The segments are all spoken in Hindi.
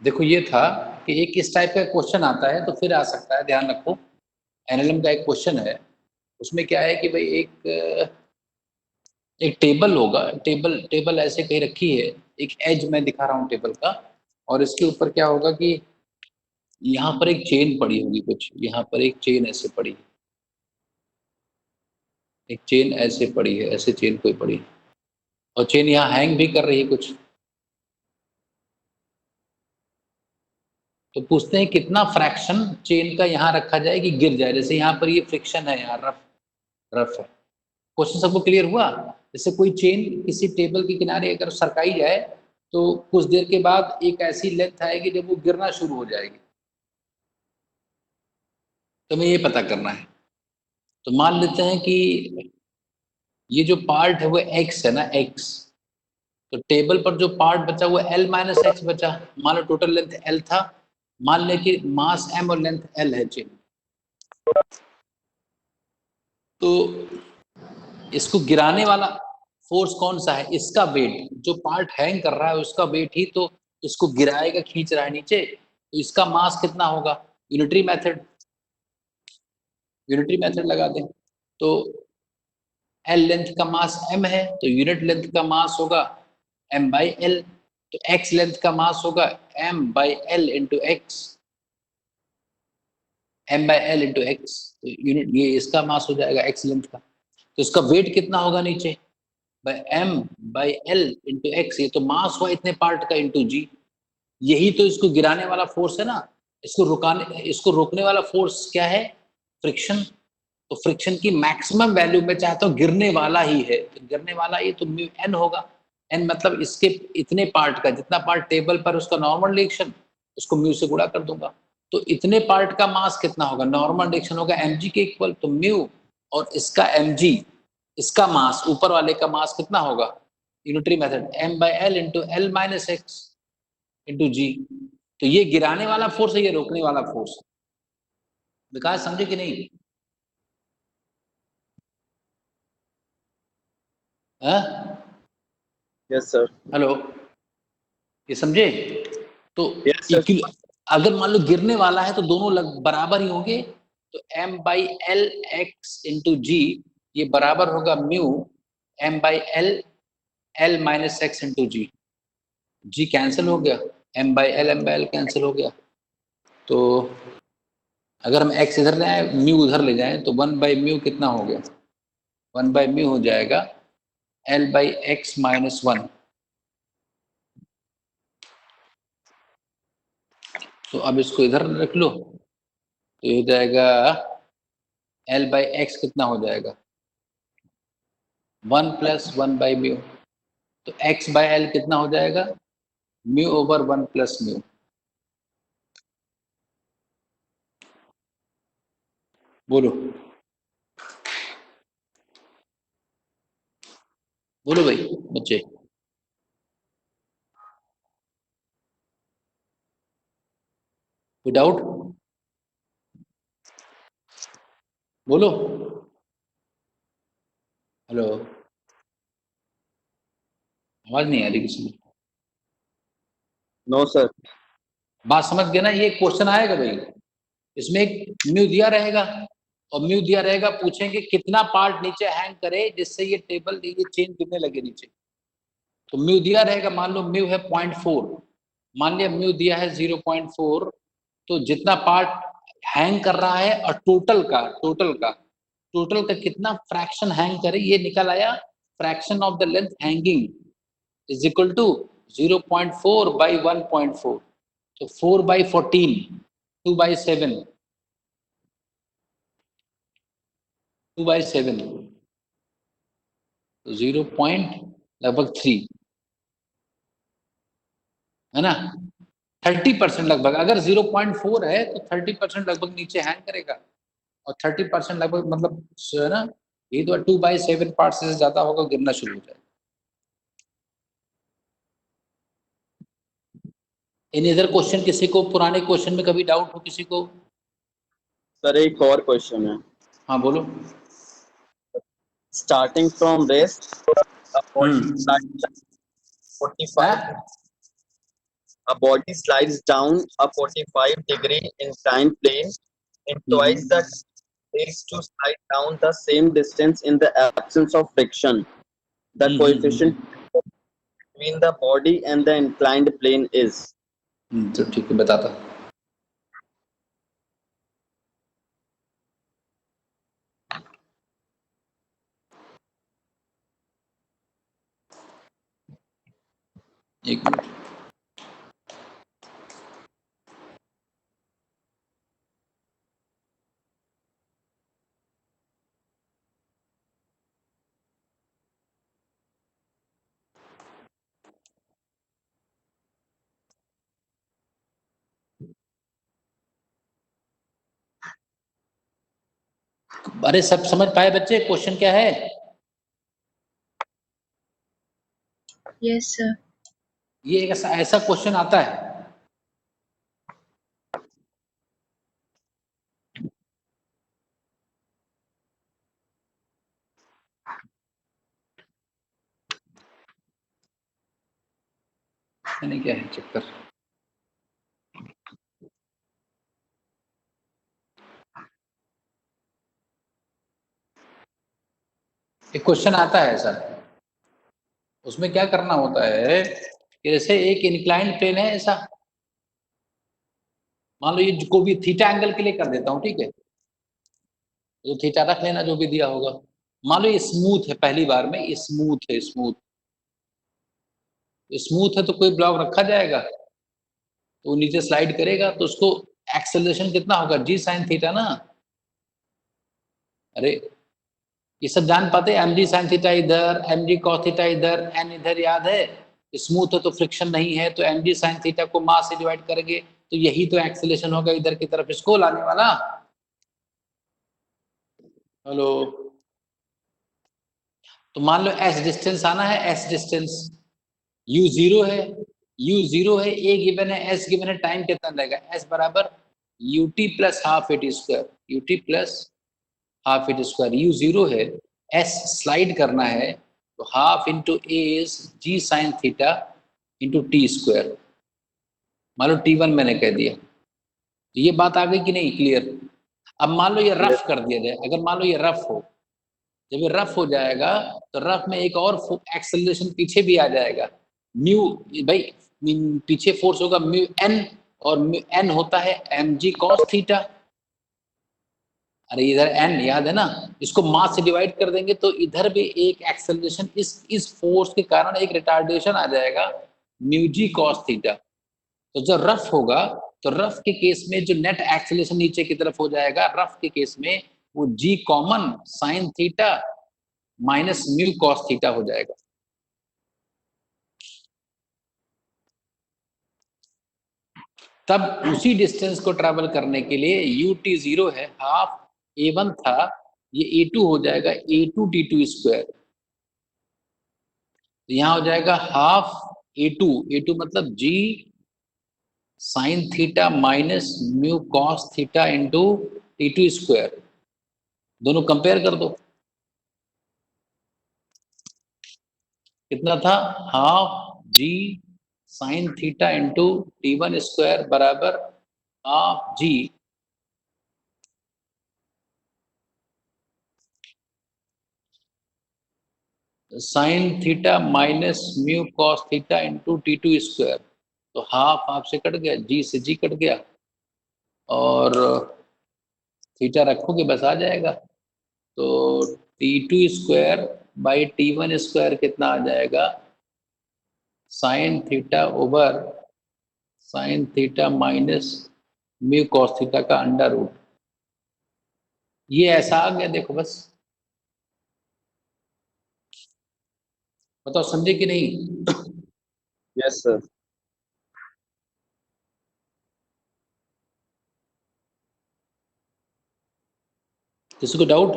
देखो ये था कि एक इस टाइप का क्वेश्चन आता है तो फिर आ सकता है, ध्यान रखो। एनएलएम का एक क्वेश्चन है, उसमें क्या है कि भाई एक टेबल होगा, टेबल टेबल ऐसे कहीं रखी है, एक एज मैं दिखा रहा हूँ टेबल का, और इसके ऊपर क्या होगा कि यहाँ पर एक चेन पड़ी होगी कुछ, यहाँ पर एक चेन ऐसे पड़ी, एक चेन ऐसे पड़ी है, ऐसे चेन कोई पड़ी है, और चेन यहाँ हैंग भी कर रही है कुछ। तो पूछते हैं कितना फ्रैक्शन चेन का यहाँ रखा जाए कि गिर जाए। जैसे यहाँ पर ये फ्रिक्शन है, यहाँ रफ रफ है। क्वेश्चन सबको क्लियर हुआ? जैसे कोई चेन किसी टेबल के किनारे अगर सरकाई जाए तो कुछ देर के बाद एक ऐसी लेंथ आएगी जब वो गिरना शुरू हो जाएगी। तो हमें ये पता करना है। तो मान लेते हैं कि ये जो पार्ट है वो एक्स है ना, एक्स। तो टेबल पर जो पार्ट बचा वो एल माइनस एक्स बचा। मान लो टोटल लेंथ एल था, मान ले कि मास एम और लेंथ एल है चेन। तो इसको गिराने वाला फोर्स कौन सा है? इसका वेट, जो पार्ट हैंग कर रहा है उसका वेट ही तो इसको गिराएगा, खींच रहा है नीचे। तो इसका मास कितना होगा? यूनिटरी मेथड, यूनिटरी मेथड लगा दें। तो एल लेंथ का मास एम है तो यूनिट लेंथ का मास होगा एम बाई एल। तो एक्स लेंथ का मास होगा m by L into x, m by L into x. तो यूनिट ये इसका मास हो जाएगा एक्स लेंथ का। तो इसका वेट कितना होगा नीचे? By m by L into x. ये तो मास हुआ इतने पार्ट का इंटू जी। यही तो इसको गिराने वाला फोर्स है ना। इसको रोकने वाला फोर्स क्या है? फ्रिक्शन। तो फ्रिक्शन की मैक्सिमम वैल्यू मैं चाहता हूँ गिरने वाला ही है, तो गिरने वाला ये तो म्यू एन होगा। एन मतलब इसके इतने पार्ट का, जितना पार्ट टेबल पर उसका नॉर्मल रिएक्शन, उसको म्यू से गुणा कर दूंगा। तो इतने पार्ट का मास कितना होगा? नॉर्मल रिएक्शन होगा एम जी के इक्वल, तो म्यू और इसका एम जी, इसका मास, ऊपर वाले का मास कितना होगा? Unitary method M by L into L minus X into G. तो ये गिराने वाला फोर्स है, ये रोकने वाला फोर्स है। विकास समझे कि नहीं? Yes sir. हेलो, ये समझे? तो यस सर। अगर मान लो गिरने वाला है तो दोनों बराबर ही होंगे। तो M by L X into G, ये बराबर होगा mu M by L L minus X into G. G cancel हो गया, एम बाई एल कैंसिल हो गया। तो अगर हम एक्स इधर ले आए, म्यू उधर ले जाएं, तो वन बाई म्यू कितना हो गया? वन बाई म्यू हो जाएगा L by x minus one. तो अब इसको इधर रख लो, तो ये हो जाएगा एल बाई एक्स कितना हो जाएगा? One plus one by mu. तो एक्स बाय एल कितना हो जाएगा? Mu over one plus mu. बोलो बोलो भाई बच्चे, कोई डाउट? बोलो। हेलो, आवाज नहीं आ रही किसी की। No sir. बात समझ गए ना? ये क्वेश्चन आएगा भाई, इसमें एक म्यू दिया रहेगा, और म्यू दिया रहेगा, पूछेंगे कितना पार्ट नीचे हैंग करे जिससे ये टेबल, ये चेन गिरने लगे नीचे। तो म्यू दिया रहेगा, मान लो म्यू है 0.4, मान लिया म्यू दिया है 0.4। तो जितना पार्ट हैंग कर रहा है और टोटल का कितना फ्रैक्शन हैंग करे, ये निकल आया। Fraction of the length hanging is equal to 0.4 by 1.4। तो 4 बाई 14, 2 बाई 7, 2 बाई 7, तो 0 पॉइंट लगभग 3 है ना। 30% लगभग, अगर 0.4 है तो 30% लगभग नीचे हैंग करेगा, और 30% लगभग मतलब है ना, ये तो 2 बाई 7 पार्ट से ज्यादा होगा, गिरना शुरू हो जाएगा। इन इधर क्वेश्चन किसी को पुराने क्वेश्चन में कभी डाउट हो किसी को? सर एक और क्वेश्चन है। हाँ बोलो। Starting from rest hmm. 45, a body slides down a 45-degree inclined plane and twice the takes to slide down the same distance in the absence of friction. The coefficient between the body and the inclined plane is. तो ठीक है, बताता हूँ। एक मिनट। अरे सब समझ पाए बच्चे, क्वेश्चन क्या है? Yes sir. ये एक ऐसा क्वेश्चन आता है, नहीं क्या है चक्कर। एक क्वेश्चन आता है ऐसा, उसमें क्या करना होता है कि जैसे एक इंक्लाइंड प्लेन है ऐसा, मान लो ये को भी थीटा एंगल के लिए कर देता हूँ, ठीक है, तो थीटा रख लेना जो भी दिया होगा। मान लो ये स्मूथ है, पहली बार में ये स्मूथ है, स्मूथ है तो कोई ब्लॉक रखा जाएगा तो नीचे स्लाइड करेगा, तो उसको एक्सेलरेशन कितना होगा, जी साइन थीटा ना। अरे ये सब जान पाते हैं, एम जी साइन थीटा इधर, एम जी कॉस थीटा इधर, एन इधर, याद है। स्मूथ है तो फ्रिक्शन नहीं है, तो एम जी साइन थीटा को मास से डिवाइड करेंगे, तो यही तो एक्सेलरेशन होगा इधर की तरफ, इसको लाने वाला। हेलो, तो मान लो एस डिस्टेंस आना है, एस डिस्टेंस यू जीरो है, ए गिवन है, एस गिवन है, टाइम कितना लगेगा, एस बराबर u t plus half a t square, u t plus half a t square, u zero है, एस स्लाइड करना है, तो half into a is g sine theta into t square. मान लो टी वन मैंने कह दिया, तो ये बात आ गई कि नहीं क्लियर? अब मान लो ये रफ कर दिया जाए, अगर मान लो ये रफ हो, जब ये रफ हो जाएगा तो रफ में एक और एक्सेलरेशन पीछे भी आ जाएगा, म्यू, भाई पीछे फोर्स होगा म्यू एन, और म्यू एन होता है एम जी कॉस थीटा। अरे इधर एन याद है ना, इसको मास से डिवाइड कर देंगे तो इधर भी एक एक्सेलरेशन, इस फोर्स के कारण एक रिटार्डेशन आ जाएगा, म्यू जी कॉस थीटा। तो जब रफ होगा तो रफ के केस में जो नेट एक्सेलरेशन नीचे की तरफ हो जाएगा, रफ के केस में वो G common sine theta minus mu cos theta हो जाएगा। तब उसी डिस्टेंस को ट्रैवल करने के लिए यू टी जीरो है, हाफ ए वन था, ये ए टू हो जाएगा, A two T two square, तो यहां हो जाएगा हाफ ए टू मतलब G sine theta minus mu cos theta into T two square, दोनों कंपेयर कर दो, कितना था, half G sine theta into T one square बराबर half G sine theta minus mu cos theta into T two square, तो हाफ हाफ से कट गया, जी से जी कट गया, और थीटा रखोगे बस आ जाएगा, तो t two square by t one square कितना आ जाएगा, sine theta over sine theta minus mu cos theta का अंडर रूट। ये ऐसा आ गया, देखो बस, बताओ समझे कि नहीं? Yes sir. किसी को डाउट?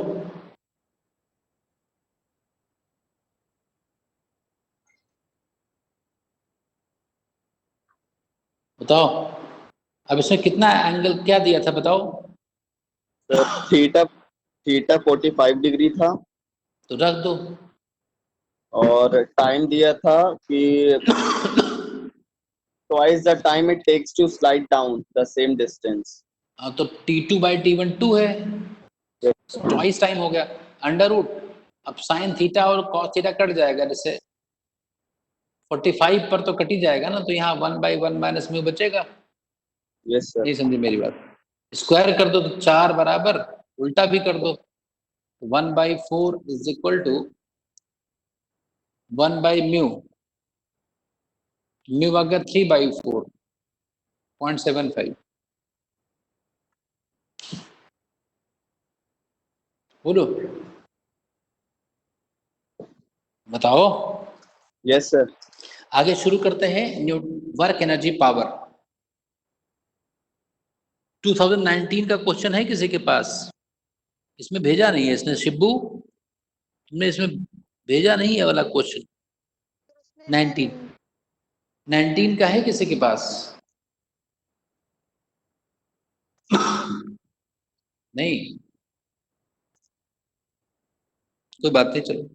बताओ, अब इसमें कितना एंगल क्या दिया था बताओ? सर थीटा 45 डिग्री था, तो रख दो, और टाइम दिया था कि twice the time it takes to slide down the same distance. हाँ, तो T2 by T1 2 है, Yes, sir. ट्वाइस टाइम हो गया, अंडर रूट। अब साइन थीटा और कॉस थीटा कट जाएगा, जैसे 45 पर तो कट ही जाएगा ना, तो यहाँ 1/1 माइनस म्यू बचेगा। Yes, sir. नहीं समझे मेरी बात? स्क्वायर कर दो तो 4 बराबर, उल्टा भी कर दो, 1/4 is equal to 1 by mu, mu आ गया 3/4, 0.75। बोलो, बताओ। Yes, sir. आगे शुरू करते हैं वर्क एनर्जी पावर। 2019 का क्वेश्चन है किसी के पास? इसमें भेजा नहीं है इसने, शिब्बू तुमने इसमें भेजा नहीं है वाला क्वेश्चन। 19 का है किसी के पास? नहीं, कोई बात नहीं, चलो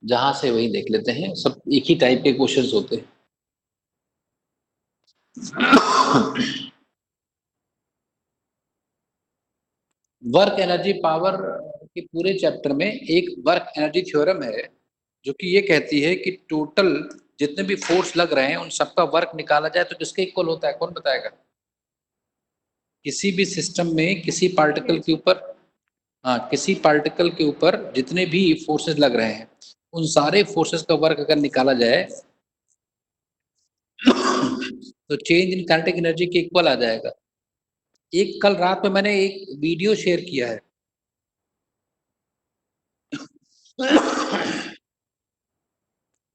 जहां से वही देख लेते हैं, सब एक ही टाइप के क्वेश्चंस होते हैं। वर्क एनर्जी पावर के पूरे चैप्टर में एक वर्क एनर्जी थ्योरम है जो कि ये कहती है कि टोटल जितने भी फोर्स लग रहे हैं उन सबका वर्क निकाला जाए तो किसके इक्वल होता है, कौन बताएगा? किसी भी सिस्टम में किसी पार्टिकल के ऊपर, हाँ, किसी पार्टिकल के ऊपर जितने भी फोर्सेस लग रहे हैं उन सारे फोर्सेस का वर्क अगर निकाला जाए तो चेंज इन काइनेटिक एनर्जी के इक्वल आ जाएगा। एक कल रात में मैंने एक वीडियो शेयर किया है,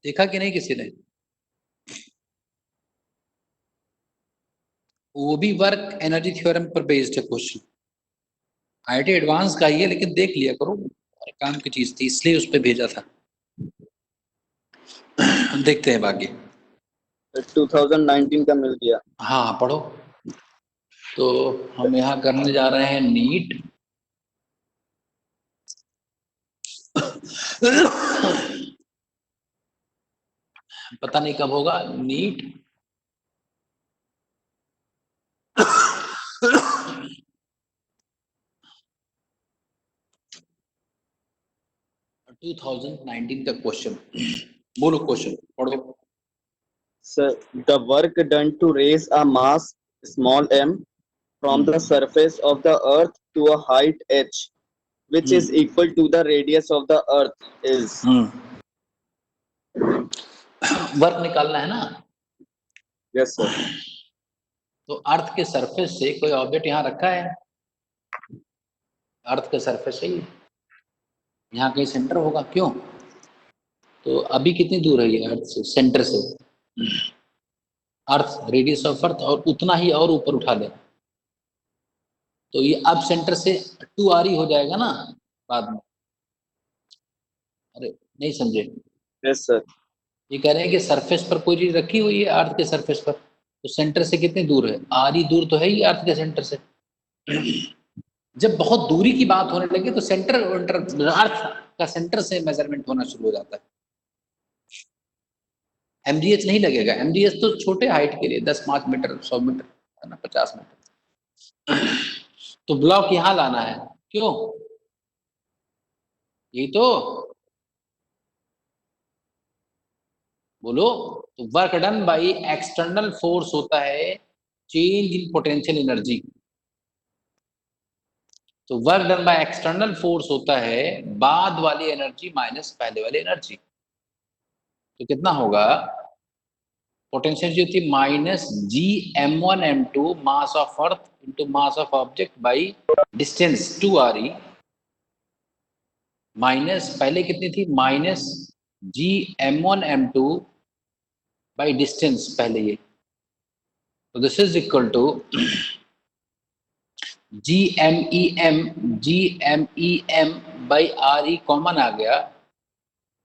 देखा कि नहीं किसी ने? वो भी वर्क एनर्जी थ्योरम पर बेस्ड है क्वेश्चन। आईआईटी एडवांस का ही है, लेकिन देख लिया करो, काम की चीज थी इसलिए उस पर भेजा था। देखते हैं बाकी। 2019 का मिल गया। हाँ पढ़ो। तो हम यहाँ करने जा रहे हैं नीट। पता नहीं कब होगा नीट। टू 2019 का क्वेश्चन, बोलो क्वेश्चन पढ़ो। Sir, the work done to raise a mass small m from the surface of the earth to a height h, which is equal to the radius of the earth is. Work निकालना है ना? Yes, sir. तो अर्थ के सरफेस से कोई ऑब्जेक्ट यहाँ रखा है, अर्थ के सरफेस से ही यहाँ कहीं सेंटर होगा, क्यों? तो अभी कितनी दूर है ये अर्थ से, सेंटर से? अर्थ, रेडियस ऑफ अर्थ, और उतना ही और ऊपर उठा दे तो ये अब सेंटर से 2r हो जाएगा ना बाद में। अरे नहीं समझे? Yes, sir. ये कह रहे हैं कि सरफेस पर कोई चीज रखी हुई है अर्थ के सरफेस पर, तो सेंटर से कितनी दूर है? r दूर तो है ही अर्थ के सेंटर से। जब बहुत दूरी की बात होने लगे तो सेंटर अर्थ का सेंटर से मेजरमेंट होना शुरू हो जाता है। एमडीएच नहीं लगेगा, एमडीएच तो छोटे हाइट के लिए 10, 5 मीटर, 100 मीटर है ना, 50 मीटर। तो ब्लॉक यहाँ लाना है, क्यों? यही तो बोलो। तो work done by external force होता है चेंज इन पोटेंशियल एनर्जी। तो work done by external force होता है बाद वाली एनर्जी माइनस पहले वाली एनर्जी। तो कितना होगा? पोटेंशियल जो थी minus Gm1m2 mass of earth into mass of object by distance 2re, minus पहले कितनी थी? माइनस Gm1m2 बाई डिस्टेंस पहले ये। तो this is equal to Gmem by re common आ गया,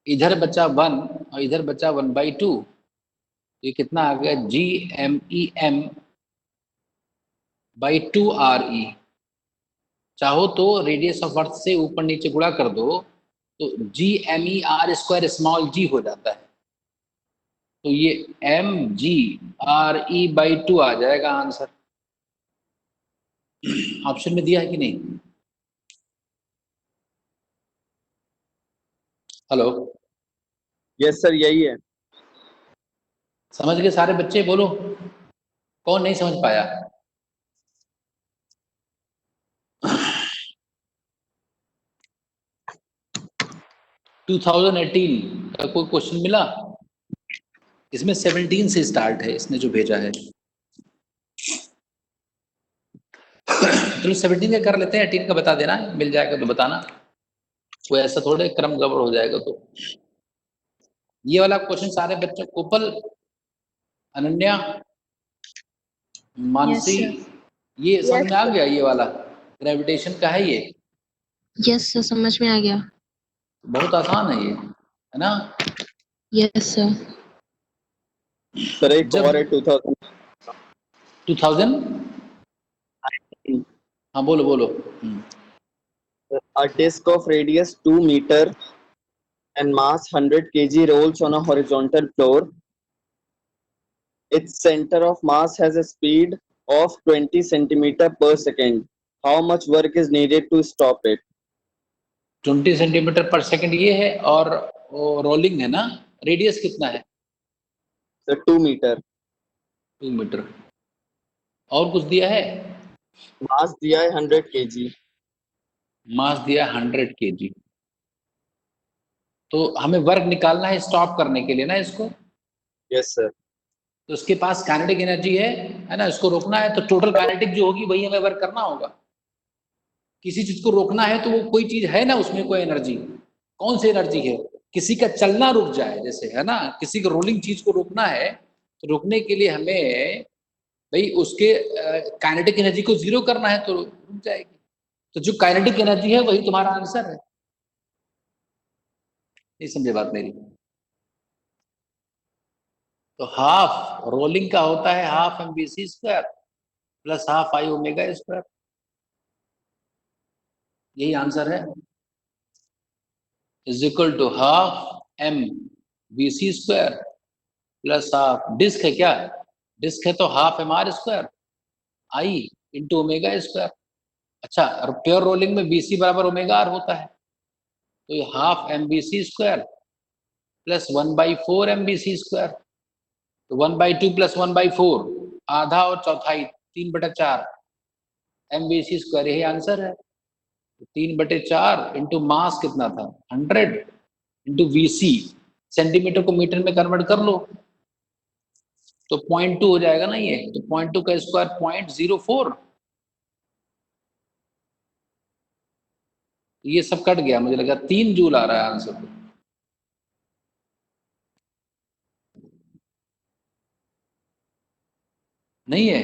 इधर बचा 1 और इधर बचा 1/2। ये कितना आ गया? Gmem by 2re। चाहो तो रेडियस ऑफ अर्थ से ऊपर नीचे गुणा कर दो तो Gmer² स्मॉल g हो जाता है। तो ये mg/e/2 आ जाएगा आंसर। ऑप्शन में दिया है कि नहीं? हेलो, यस सर, यही है। समझ गए सारे बच्चे? बोलो कौन नहीं समझ पाया। 2018 का कोई क्वेश्चन मिला? इसमें 17 से स्टार्ट है, इसने जो भेजा है। चलो 17 का कर लेते हैं, 18 का बता देना, मिल जाएगा तो बताना, कोई ऐसा थोड़े क्रम गड़बड़ हो जाएगा। तो ये वाला क्वेश्चन सारे बच्चों, कोपल, अनन्या, मानसी, sir. ये समझ में आ गया? ये वाला ग्रेविटेशन का है ये, यस सर, समझ में आ गया। बहुत आसान है ये, है ना? Yes sir. सर एक जब और है 2000। 2000, हाँ बोलो बोलो। A disk of radius 2 meter and mass 100 kg rolls on a horizontal floor. Its center of mass has a speed of 20 centimeter per second. How much work is needed to stop it? 20 centimetre पर सेकंड ये है, और रोलिंग है ना, रेडियस कितना है? So 2 meter. 2 मीटर। और कुछ दिया है? Mass दिया है 100 kg. मास दिया 100 kg। तो हमें वर्क निकालना है स्टॉप करने के लिए ना इसको। Yes sir. तो उसके पास काइनेटिक एनर्जी है ना, इसको रोकना है तो टोटल काइनेटिक जो होगी वही हमें वर्क करना होगा। किसी चीज को रोकना है तो वो कोई चीज है ना उसमें, कोई एनर्जी, कौन सी एनर्जी है? किसी का चलना रुक जाए जैसे, है ना, किसी को रोलिंग चीज को रोकना है, तो रोकने के लिए हमें भाई उसके काइनेटिक एनर्जी को जीरो करना है, तो रुक जाएगी। तो जो काइनेटिक एनर्जी है वही तुम्हारा आंसर है। नहीं समझे बात मेरी? तो हाफ रोलिंग का होता है half mvc² plus half I ω², यही आंसर है। Is equal to half mvc² plus half, disc है क्या? डिस्क है तो हाफ mr² I इंटू ω²। अच्छा, और प्योर रोलिंग में bc बराबर ω/r होता है, तो ये हाफ mvc² प्लस 1/4 mvc²। तो 1/2 प्लस 1/4, आधा और चौथाई, 3/4 mvc², यही आंसर है। 3/4 इंटू मास कितना था 100 इंटू वीसी, सेंटीमीटर को मीटर में कन्वर्ट कर लो तो 0.2 हो जाएगा ना ये। तो 0.2 का स्क्वायर 0.04। ये सब कट गया, मुझे लगा 3 जूल आ रहा है आंसर। नहीं है?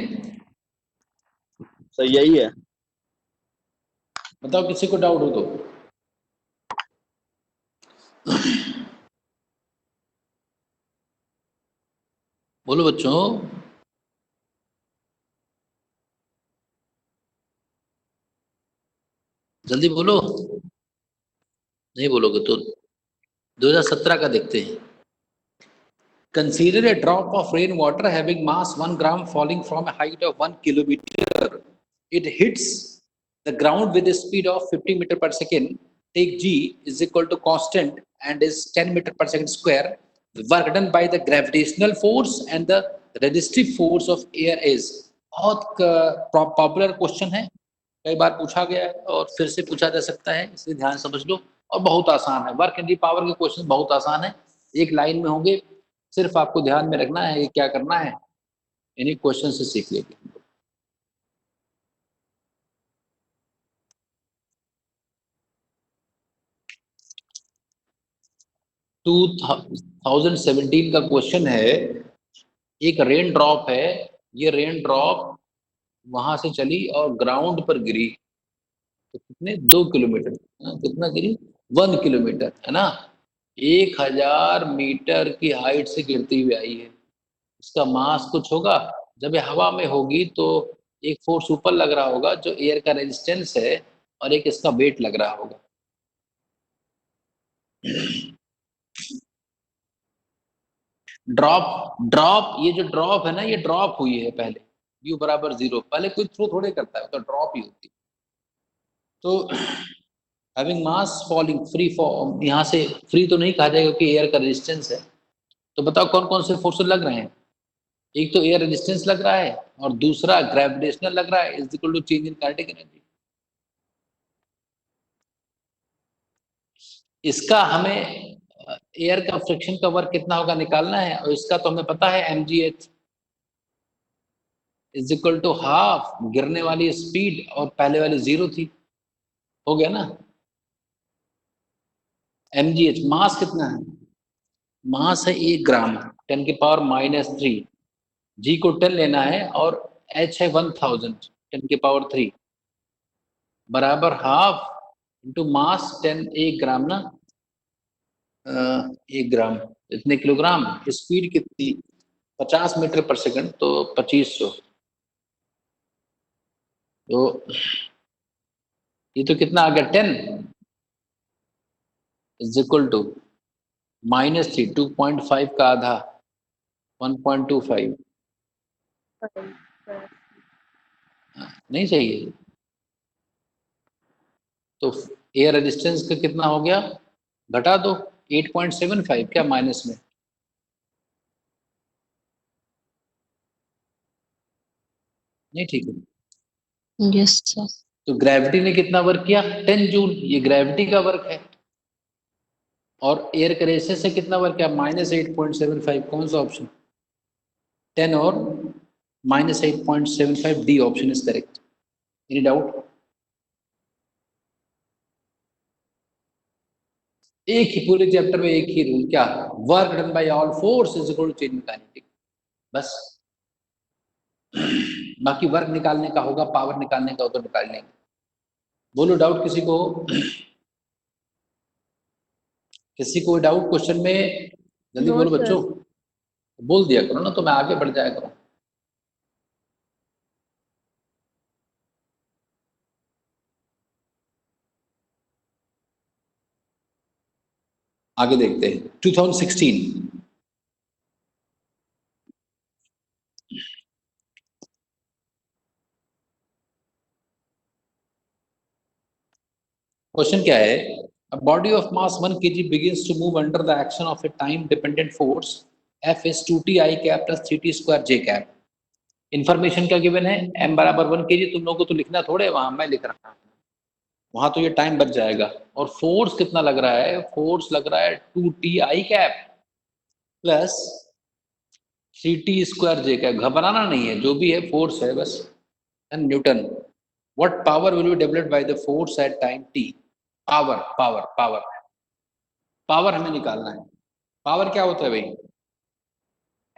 सर यही है। बताओ किसी को डाउट हो तो। बोलो बच्चों, जल्दी बोलो। नहीं बोलोगे तो 2017 का देखते हैं। Consider a drop of rainwater having mass 1 gram falling from a height of 1 kilometer. It hits the ground with a speed of 50 meter per second. Take G is equal to constant and is 10 meter per second square. The work done by the gravitational force and the resistive force of air is। बहुत पॉपुलर क्वेश्चन है, कई बार पूछा गया है और फिर से पूछा जा सकता है, इसलिए ध्यान समझ लो। और बहुत आसान है, वर्क एंड पावर के क्वेश्चन बहुत आसान है, एक लाइन में होंगे। सिर्फ आपको ध्यान में रखना है, क्या करना है, इन्हीं क्वेश्चन से सीख लेंगे। 2017 का क्वेश्चन है, एक रेन ड्रॉप है, ये रेन ड्रॉप वहां से चली और ग्राउंड पर गिरी, तो कितने 2 किलोमीटर, कितना गिरी 1 किलोमीटर, है ना, 1000 मीटर की हाइट से गिरती हुई आई है। इसका मास कुछ होगा, जब ये हवा में होगी तो एक फोर्स ऊपर लग रहा होगा जो एयर का रेजिस्टेंस है, और एक इसका वेट लग रहा होगा। ड्रॉप ये जो ड्रॉप है ना, ये ड्रॉप हुई है पहले, u बराबर 0, पहले कोई थ्रो थोड़े करता है, तो ड्रॉप ही होती है। तो having mass falling free form, यहाँ से फ्री तो नहीं कहा जाएगा क्योंकि एयर का रेजिस्टेंस है। तो बताओ कौन कौन से फोर्स लग रहे हैं? एक तो एयर रेजिस्टेंस लग रहा है और दूसरा ग्रेविटेशनल लग रहा है, is equal to change in kinetic energy. इसका हमें एयर का फ्रिक्शन का वर्क कितना होगा निकालना है, और इसका तो हमें पता है mgh is equal to half गिरने वाली स्पीड और पहले वाली 0 थी, हो गया ना। mgh मास कितना है? मास है 1 ग्राम 10 की पावर -3, g को 10 लेना है और h है 1000 10 की पावर 3 बराबर हाफ इंटू मास 10 1 ग्राम ना, 1 ग्राम इतने किलोग्राम, स्पीड कितनी 50 मीटर पर सेकंड, तो 2500। तो ये तो कितना आ गया 10 इज इक्वल टू -3 2.5 का आधा 1.25 नहीं चाहिए। तो एयर रेजिस्टेंस का कितना हो गया, घटा दो 8.75, क्या माइनस में? नहीं ठीक है। Yes sir. तो ग्रेविटी ने कितना वर्क किया 10 जूल, ये ग्रेविटी का वर्क है। और एयर का रेजिस्टेंस से कितना वर्क किया -8.75, कौन सा ऑप्शन? 10 और -8.75, D option is correct. Any doubt? एक ही पूरे चैप्टर में एक ही रूल, क्या? Work done by all force is equal to change in kinetic, बस। बाकी वर्क निकालने का होगा, पावर निकालने का हो तो निकाल लेंगे। बोलो डाउट किसी को? किसी को डाउट क्वेश्चन में? जल्दी No, बोलो sir. बच्चों, बोल दिया करो ना, तो मैं आगे बढ़ जाया करूँ। आगे देखते हैं 2016। क्वेश्चन क्या है? A body of mass 1 kg begins to move under the action of a time dependent force F is 2t I cap plus 3t square j cap। Information क्या गिवन है? m बराबर 1 kg, तुम लोगों को तो लिखना थोड़े, वहां मैं लिख रहा हूँ, वहां तो ये टाइम बच जाएगा। और फोर्स कितना लग रहा है? फोर्स लग रहा है 2t I cap plus 3t square j cap. घबराना नहीं है, जो भी है फोर्स है बस। And newton, what power will be developed by the force at time t? Power power power power हमें निकालना है। पावर क्या होता है भाई?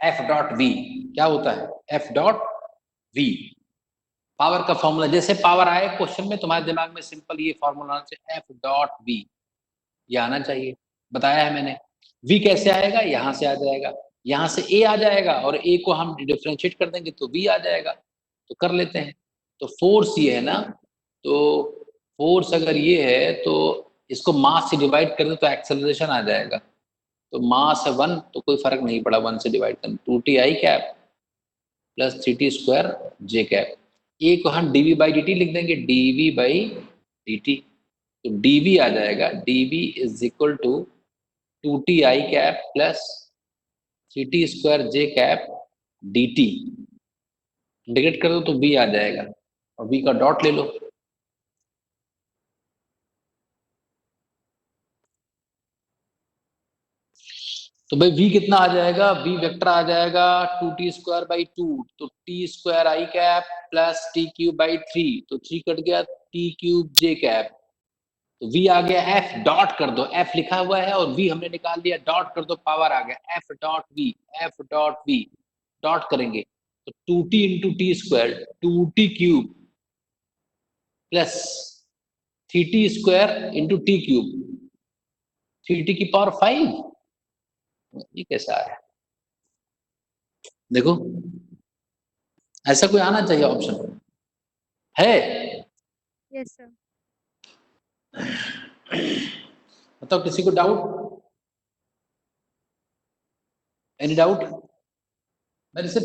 F dot V. क्या होता है? F dot V. पावर का फॉर्मूला जैसे पावर आए क्वेश्चन में, तुम्हारे दिमाग में सिंपल ये फॉर्मूला आना चाहिए, एफ डॉट वी, ये आना चाहिए। बताया है मैंने। वी कैसे आएगा? यहां से आ जाएगा, यहां से ए आ जाएगा, और ए को हम डिफ्रेंशिएट कर देंगे तो वी आ जाएगा। तो कर लेते हैं। तो फोर्स ये है ना, तो फोर्स अगर ये है तो इसको मास से डिवाइड कर दे तो एक्सेलरेशन आ जाएगा। तो मास है 1, तो कोई फर्क नहीं पड़ा, 1 से डिवाइड करना, 2t I cap plus 3t square J cap. A को हम dv बाई dt लिख देंगे, dv बाई dt। तो dv आ जाएगा, dv is equal to 2t I cap plus 3t square J cap dt। Integrate कर दो तो v आ जाएगा, और v का डॉट ले लो। तो भाई v कितना आ जाएगा? v वेक्टर आ जाएगा 2t स्क्वायर बाई 2, तो t square I cap plus t cube by 3, तो 3 कट गया, t क्यूब j कैप। तो v आ गया, f डॉट कर दो, f लिखा हुआ है और v हमने निकाल दिया, डॉट कर दो, पावर आ गया f dot v, f dot v dot करेंगे तो 2t into t square 2t cube plus 3t square into T cube 3t की पावर 5। ये कैसा आया? देखो, ऐसा कोई आना चाहिए ऑप्शन है? Yes, sir. बताओ किसी को डाउट? Any doubt? मैंने जैसे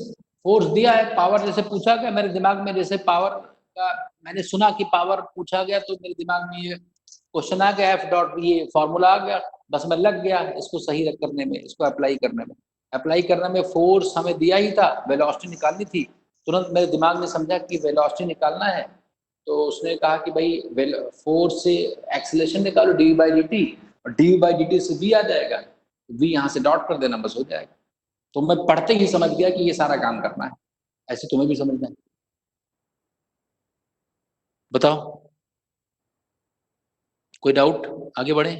फोर्स दिया है, पावर जैसे पूछा गया मेरे दिमाग में, जैसे पावर का मैंने सुना कि पावर पूछा गया तो मेरे दिमाग में ये क्वेश्चन आ गया, एफ डॉट, ये फॉर्मूला आ गया, बस मैं लग गया इसको सही करने में, इसको अप्लाई करने में। अप्लाई करने में फोर्स हमें दिया ही था, वेलोसिटी निकालनी थी, तुरंत मेरे दिमाग में समझा कि वेलोसिटी निकालना है, तो उसने कहा कि भाई फोर्स से एक्सीलरेशन निकालो डी बाई डी टी, और डी बाई डी टी से वी आ जाएगा, वी यहाँ से डॉट कर देना बस हो जाएगा। तो मैं पढ़ते ही समझ गया कि ये सारा काम करना है। ऐसे तुम्हें भी समझना है। बताओ, कोई डाउट? आगे बढ़े।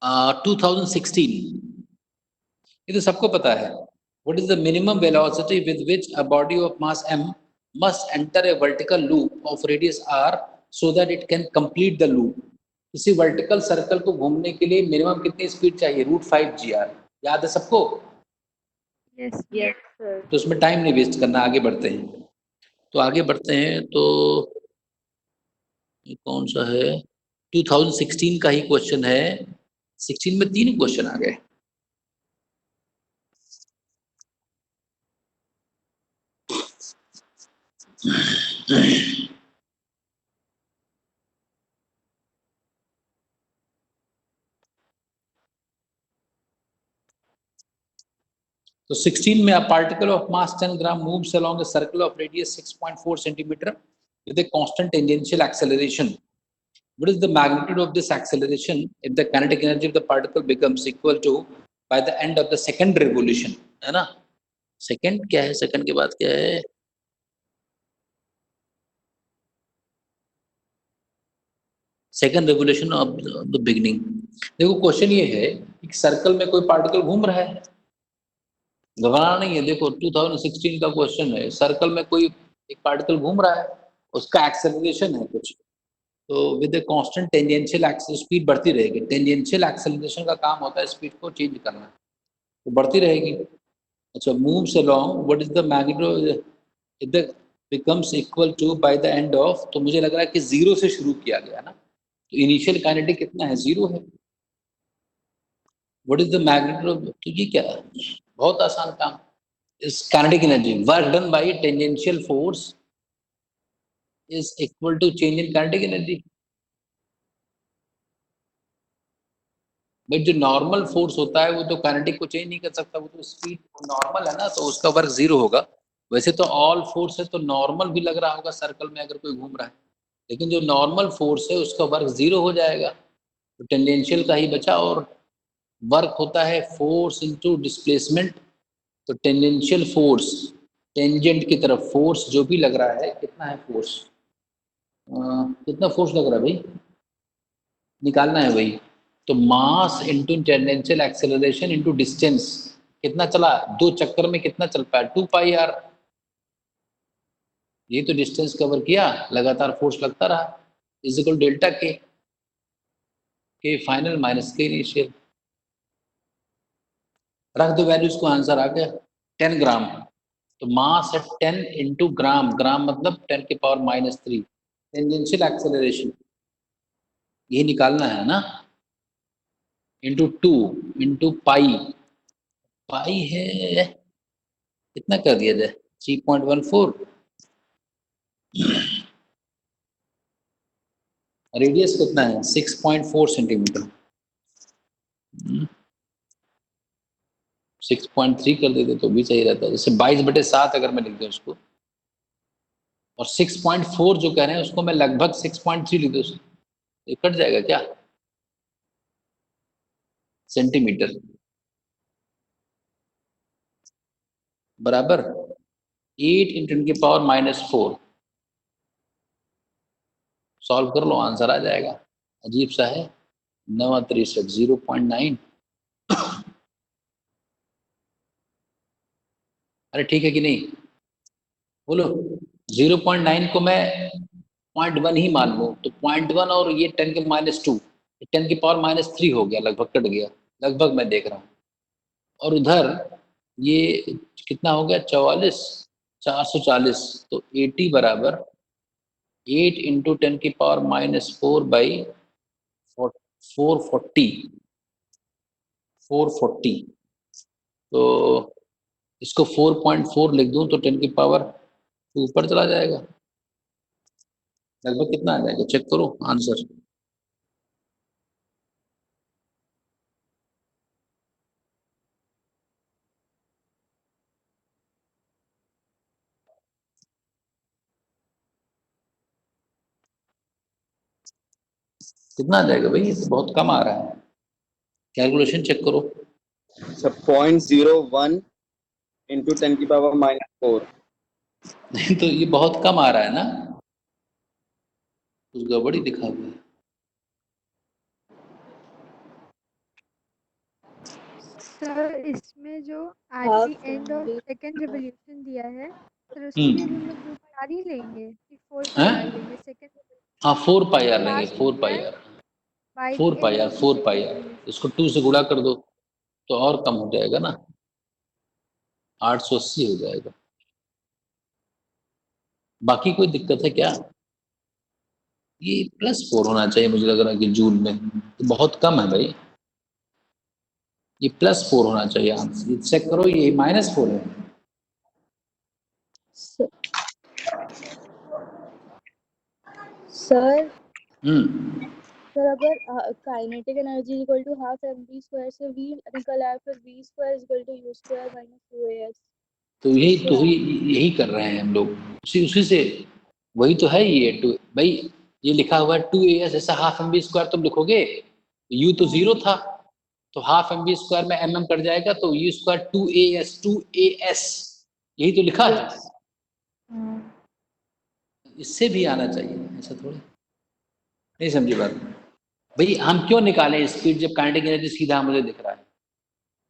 uh, 2016, ये तो सबको पता है। What is the minimum velocity with which a body of mass m must enter a vertical loop of radius r so that it can complete the loop? किसी वर्टिकल सर्कल को घूमने के लिए मिनिमम कितनी स्पीड चाहिए? √5 gr। याद है सबको? Yes. Yes, sir. तो उसमें टाइम नहीं वेस्ट करना, आगे बढ़ते हैं। तो आगे बढ़ते हैं तो ये कौन सा है? 2016 का ही क्वेश्चन है। 16 में 3 क्वेश्चन आ गए। तो 16 में a particle of mass 10 gram moves along a circle of radius 6.4 centimeter with a constant tangential acceleration. What is the magnitude of this acceleration if the kinetic energy of the particle becomes equal to by the end of the second revolution? है ना? सेकंड क्या है? सेकंड के बाद क्या है? Second revolution of the beginning. देखो क्वेश्चन ये है कि सर्कल में कोई पार्टिकल घूम रहा है, घबराना नहीं है। देखो 2016 का क्वेश्चन है, सर्कल में कोई एक पार्टिकल घूम रहा है, उसका एक्सेलरेशन है कुछ, तो with a constant tangential acceleration, speed बढ़ती रहेगी। टेंजेंशियल एक्सेलरेशन का काम होता है स्पीड को चेंज करना, तो बढ़ती रहेगी। अच्छा, moves along, what is the magnitude if the becomes equal to by the end of, तो मुझे लग रहा है कि जीरो से शुरू किया गया ना, तो इनिशियल काइनेटिक कितना है? 0 है। व्हाट इज द मैग्नीट्यूड, तो ये क्या है? बहुत आसान काम। इस kinetic energy, work done by tangential force is equal to change in kinetic energy. But जो नॉर्मल फोर्स होता है वो तो काइनेटिक को चेंज नहीं कर सकता, वो तो स्पीड नॉर्मल है ना, तो उसका वर्क 0 होगा। वैसे तो ऑल फोर्स है तो नॉर्मल भी लग रहा होगा सर्कल में अगर कोई घूम रहा है, लेकिन जो नॉर्मल फोर्स है उसका वर्क 0 हो जाएगा, तो टेंजेंशियल का ही बचा। और वर्क होता है फोर्स इनटू डिस्प्लेसमेंट, तो टेंजेंशियल फोर्स, टेंजेंट की तरफ फोर्स जो भी लग रहा है, कितना है फोर्स, कितना फोर्स लग रहा है भाई, निकालना है भाई। तो mass into tangential acceleration into distance, कितना चला, 2 चक्कर में कितना चल पाया? 2πr। ये तो डिस्टेंस कवर किया, लगातार फोर्स लगता रहा, इज इक्वल डेल्टा के फाइनल माइनस के इनिशियल। रख दो वैल्यूज को, आंसर आ गया 10 ग्राम। तो मास है 10 इंटू ग्राम, ग्राम मतलब 10⁻³ टेंजेंशियल एक्सेलरेशन, ये निकालना है ना, इंटू 2 इंटू पाई, पाई है कितना कर दिया जाए, 3.14। रेडियस कितना है? 6.4 सेंटीमीटर। 6.3 कर देते तो भी सही रहता है, जैसे 22/7 अगर मैं लिख दूं उसको, और 6.4 जो कह रहे हैं उसको मैं लगभग 6.3 लिख दूं, ये कट जाएगा क्या? सेंटीमीटर बराबर 8 × 10⁻⁴। सॉल्व कर लो, आंसर आ जाएगा। अजीब सा है, 9×63 0.9। अरे ठीक है कि नहीं, बोलो। 0.9 को मैं 0.1 ही मान लूँ तो 0.1 और ये 10⁻², 10⁻³ हो गया, लगभग कट गया, लगभग मैं देख रहा हूँ। और उधर ये कितना हो गया? 44, 440, तो 80 बराबर 8 इंटू 10 की पावर -4 बाई 440 तो इसको 4.4 लिख दूं तो 10 की पावर ऊपर चला जाएगा। लगभग कितना आ जाएगा चेक करो आंसर। कितना आ जाएगा भाई, ये तो बहुत कम आ रहा है। कैलकुलेशन चेक करो। So 0.01 into 10 की पावर -4। नहीं तो ये बहुत कम आ रहा है ना, कुछ गड़बड़ी दिखा हुआ है। सर इसमें जो at the end of second revolution दिया है सर, उसके लिए भी हम लोग 2 पाई आर ही लेंगे कि 4 पाई हैं? आर लेंगे सेकंड हाँ 4 पाई आर लेंगे, लास्ट 4 में पाई दिया है r, by the 4 pi and r, of the 4 pi second r. Revolution. इसको 2 से गुणा कर दो तो और कम हो जाएगा ना, 880 हो जाएगा। बाकी कोई दिक्कत है क्या? ये +4 होना चाहिए, मुझे लग रहा है कि जूल में तो बहुत कम है भाई, ये +4 होना चाहिए आंसर। ये चेक करो, ये -4 है। सर हम्म अगर kinetic energy equal to half mv square से v निकल आया, फिर v square equal to u square minus 2as। तो यही कर रहे हैं हम लोग, उसी से वही तो है ये टू भाई। ये लिखा हुआ है 2as, ऐसा हाफ एम बी स्क्वायर तुम लिखोगे, u तो 0 था तो हाफ एम बी स्क्वायर में mm कट जाएगा तो u स्क्वायर 2as यही तो लिखा है। इससे भी आना चाहिए, ऐसा थोड़ी। नहीं समझी बात भाई, हम क्यों निकालें स्पीड जब काइनेटिक एनर्जी सीधा मुझे दिख रहा है।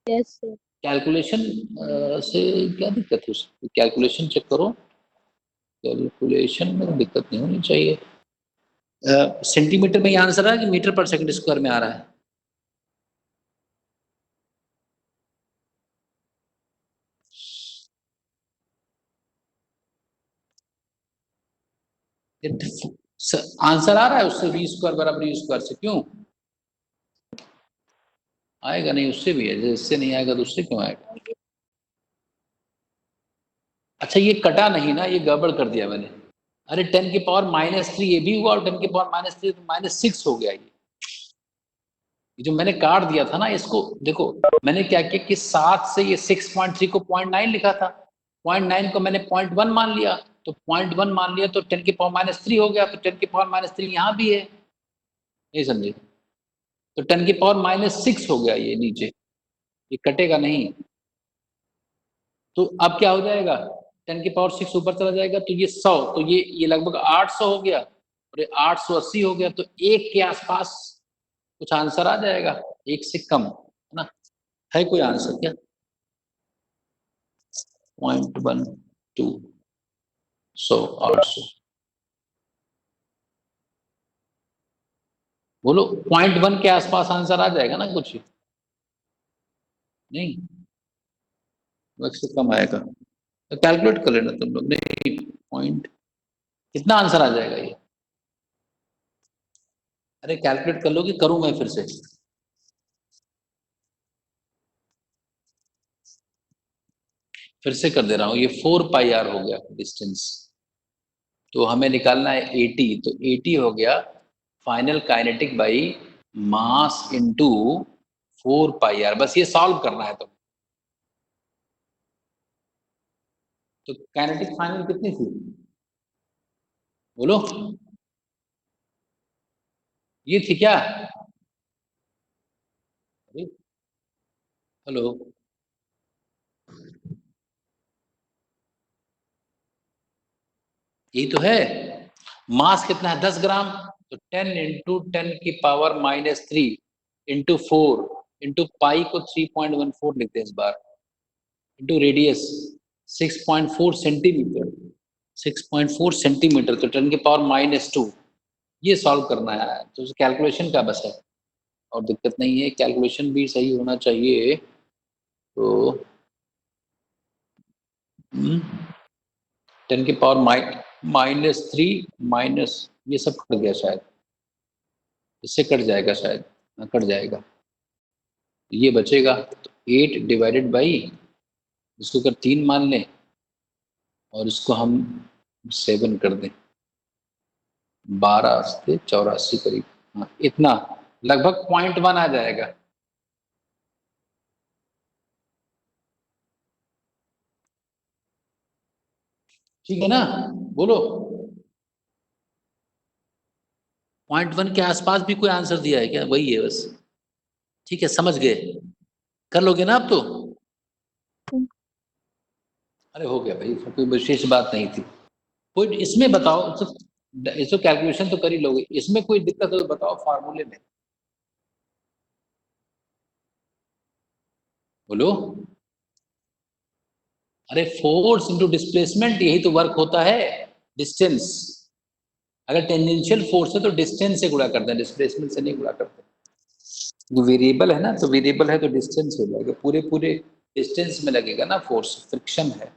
Yes sir. कैलकुलेशन से क्या दिक्कत है, उसकी कैलकुलेशन चेक करो, कैलकुलेशन में दिक्कत नहीं होनी चाहिए। सेंटीमीटर में ये आंसर है कि मीटर पर सेकंड स्क्वायर में आ रहा है? आंसर आ रहा है उससे, v स्क्वायर बराबर u स्क्वायर से, क्यों आएगा? नहीं उससे भी है, इससे नहीं आएगा तो उससे क्यों आएगा? अच्छा ये कटा नहीं ना, ये गड़बड़ कर दिया मैंने। अरे 10 की पावर -3 ये भी हुआ और 10 की पावर -3 तो -6 हो गया। ये जो मैंने काट दिया था ना इसको, देखो मैंने क्या किया कि 7 से ये 6.3 को 0.9 लिखा था, 0.9 को मैंने 0.1 मान लिया, तो 0.1 मान लिया तो 10 की पावर -3 हो गया, तो 10 की पावर -3 यहाँ भी है, नहीं समझे? तो 10 की पावर -6 हो गया ये नीचे, ये कटेगा नहीं। तो अब क्या हो जाएगा, 10 की पावर 6 ऊपर चला जाएगा तो ये 100, तो ये लगभग 800 हो गया और ये 880 हो गया, तो 1 के आसपास कुछ आंसर आ जाएगा, 1 से कम है ना। है कोई आंसर क्या? 0.12 100 800 बोलो, 0.1 के आसपास आंसर आ जाएगा ना कुछ? नहीं, 1 से कम आएगा तो कैलकुलेट कर लेना तुम लोग। नहीं पॉइंट कितना आंसर आ जाएगा ये? अरे कैलकुलेट कर लो कि करूं मैं फिर से? फिर से कर दे रहा हूं, ये 4 पाई आर हो गया डिस्टेंस, तो हमें निकालना है 80, तो 80 हो गया final kinetic by mass into 4 pi r. बस ये सॉल्व करना है तो काइनेटिक फाइनल कितनी थी बोलो? ये थी क्या? हेलो, यही तो है। मास कितना है 10 ग्राम, तो 10 इंटू 10 की पावर -3 इंटू 4 इंटू पाई को 3.14 लिखते हैं इस बार, इंटू रेडियस 6.4 सेंटीमीटर, 6.4 सेंटीमीटर, तो 10 की पावर -2। ये सॉल्व करना है तो कैलकुलेशन का बस है, और दिक्कत नहीं है, कैलकुलेशन भी सही होना चाहिए। तो 10 की पावर -3 माइनस ये सब कट गया शायद, इससे कट जाएगा शायद, हाँ, कट जाएगा, ये बचेगा। तो 8 डिवाइडेड बाई, इसको अगर 3 मान लें और इसको हम 7 कर दें, 12 से 84 करीब, हाँ इतना, लगभग 0.1 आ जाएगा। ठीक है ना, बोलो। 0.1 के आसपास भी कोई आंसर दिया है क्या? वही है बस। ठीक है, समझ गए, कर लोगे ना आप तो? अरे हो गया भाई, कोई विशेष बात नहीं थी। कोई इसमें बताओ, इसको कैलकुलेशन तो कर ही लोगे, इसमें कोई दिक्कत हो तो बताओ फार्मूले में, बोलो। अरे फोर्स इनटू डिस्प्लेसमेंट, यही तो वर्क होता है, डिस्टेंस। अगर टेंजेंशियल फोर्स है तो डिस्टेंस से गुणा करते हैं, डिस्प्लेसमेंट से नहीं गुणा करते। जो वेरिएबल है ना, तो वेरिएबल है तो डिस्टेंस हो जाएगा, पूरे पूरे डिस्टेंस में लगेगा ना फोर्स, फ्रिक्शन है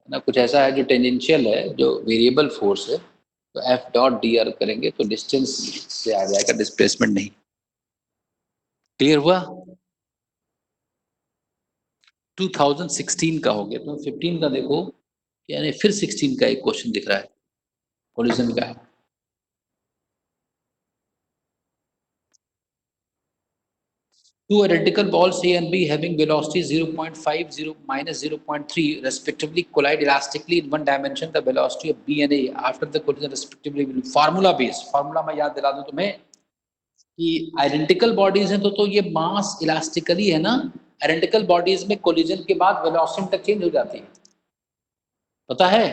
ना, कुछ ऐसा है जो टेंजेंशियल है, जो वेरिएबल फोर्स है, तो एफ डॉट डी आर करेंगे तो डिस्टेंस से आ जाएगा, डिस्प्लेसमेंट नहीं। क्लियर हुआ? 2016 का हो गया, तो 15 का देखो, यानी फिर 16 का एक क्वेश्चन दिख रहा है, कोलिजन का है। Two identical balls A and B having velocity 0.5, 0, -0.3 respectively collide elastically in one dimension. The velocity of B and A after the collision respectively will formula base. Formula मैं याद दिला दूं तुम्हें कि आइडेंटिकल बॉडीज हैं तो ये मास इलास्टिकली है ना, आइडेंटिकल बॉडीज में कोलिजन के बाद वेलोसिटी इंटरचेंज हो जाती है, पता है?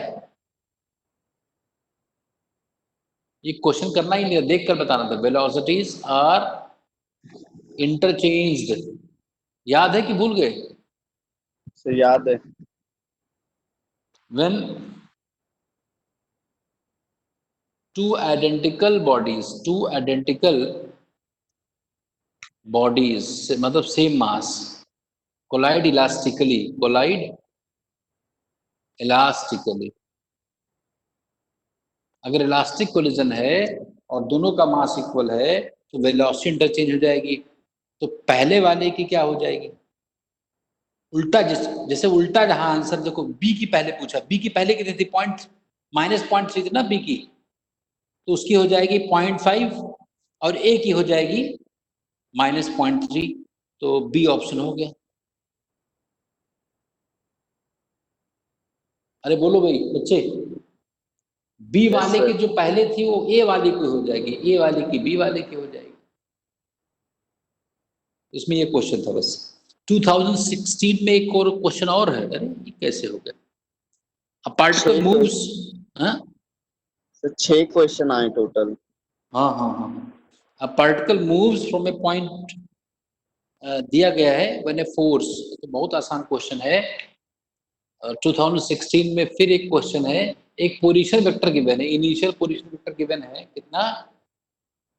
ये क्वेश्चन करना ही नहीं, देख कर बताना था। वेलोसिटीज आर इंटरचेंज्ड, याद है कि भूल गए? सर याद है। When two identical bodies मतलब सेम मास collide elastically, अगर इलास्टिक कोलिजन है और दोनों का मास इक्वल है तो वेलोसिटी इंटरचेंज हो जाएगी। तो पहले वाले की क्या हो जाएगी, उल्टा, जैसे उल्टा, जहां आंसर देखो बी की पहले पूछा, बी की पहले कितनी थी, -0.3 थी ना बी की, तो उसकी हो जाएगी 0.5 और ए की हो जाएगी -0.3, तो बी ऑप्शन हो गया। अरे बोलो भाई बच्चे, बी वाले की जो पहले थी वो ए वाले की हो जाएगी, ए वाले की बी वाले की हो जाएगी। इसमें ये क्वेश्चन था बस। 2016 में एक और क्वेश्चन और है, अरे ये कैसे हो गया? अ पार्टिकल मूव्स, हाँ 6 क्वेश्चन आए टोटल। हाँ हाँ हाँ, a particle moves from A point, दिया गया है व्हेन ए फोर्स, तो बहुत आसान क्वेश्चन है। 2016 में फिर एक क्वेश्चन है, एक पोजीशन वेक्टर गिवन है, इनिशियल पोजीशन वेक्टर गिवन है कितना,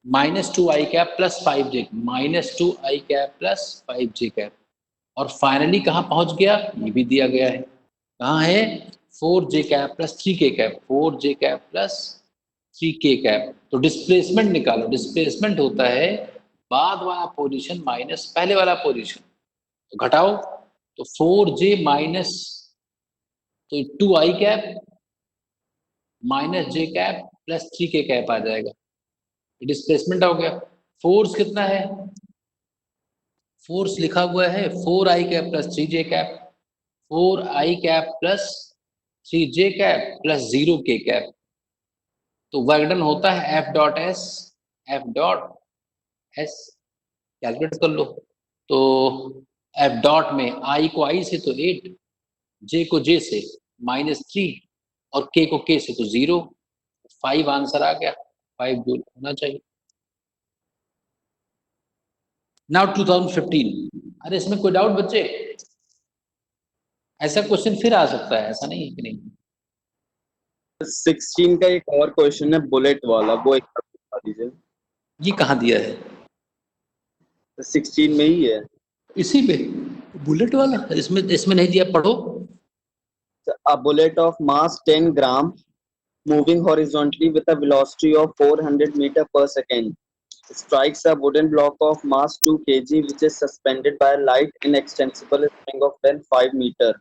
-2i cap plus 5j, -2i cap plus 5j cap, और फाइनली कहाँ पहुंच गया ये भी दिया गया है, कहाँ है, 4j cap plus 3k cap, 4j cap plus 3k cap. तो डिस्प्लेसमेंट निकालो, डिस्प्लेसमेंट होता है बाद वाला पोजीशन माइनस पहले वाला पोजीशन, तो घटाओ, तो 4j माइनस, तो 2i cap -j cap plus 3k cap आ जाएगा, डिस्प्लेसमेंट हो गया। फोर्स कितना है, फोर्स लिखा हुआ है 4i cap plus 3j cap, 4i cap plus 3j cap plus 0k cap, तो वर्क डन होता है F डॉट एस, कैलकुलेट कर लो। तो F डॉट में i को i से तो 8, j को j से -3 और k को k से तो 0, 5 आंसर आ गया, 5 जूल होना चाहिए। नाउ 2015, अरे इसमें कोई डाउट बच्चे? ऐसा क्वेश्चन फिर आ सकता है, ऐसा नहीं है कि नहीं। 16 का एक और क्वेश्चन है बुलेट वाला, वो एक बार बता दीजिए। ये कहाँ दिया है? 16 में ही है। इसी पे बुलेट वाला, इसमें नहीं दिया, पढ़ो। A bullet of mass 10 gram moving horizontally with a velocity of 400 meter per second, strikes a wooden block of mass 2 kg which is suspended by a light inextensible spring of length 5 meter.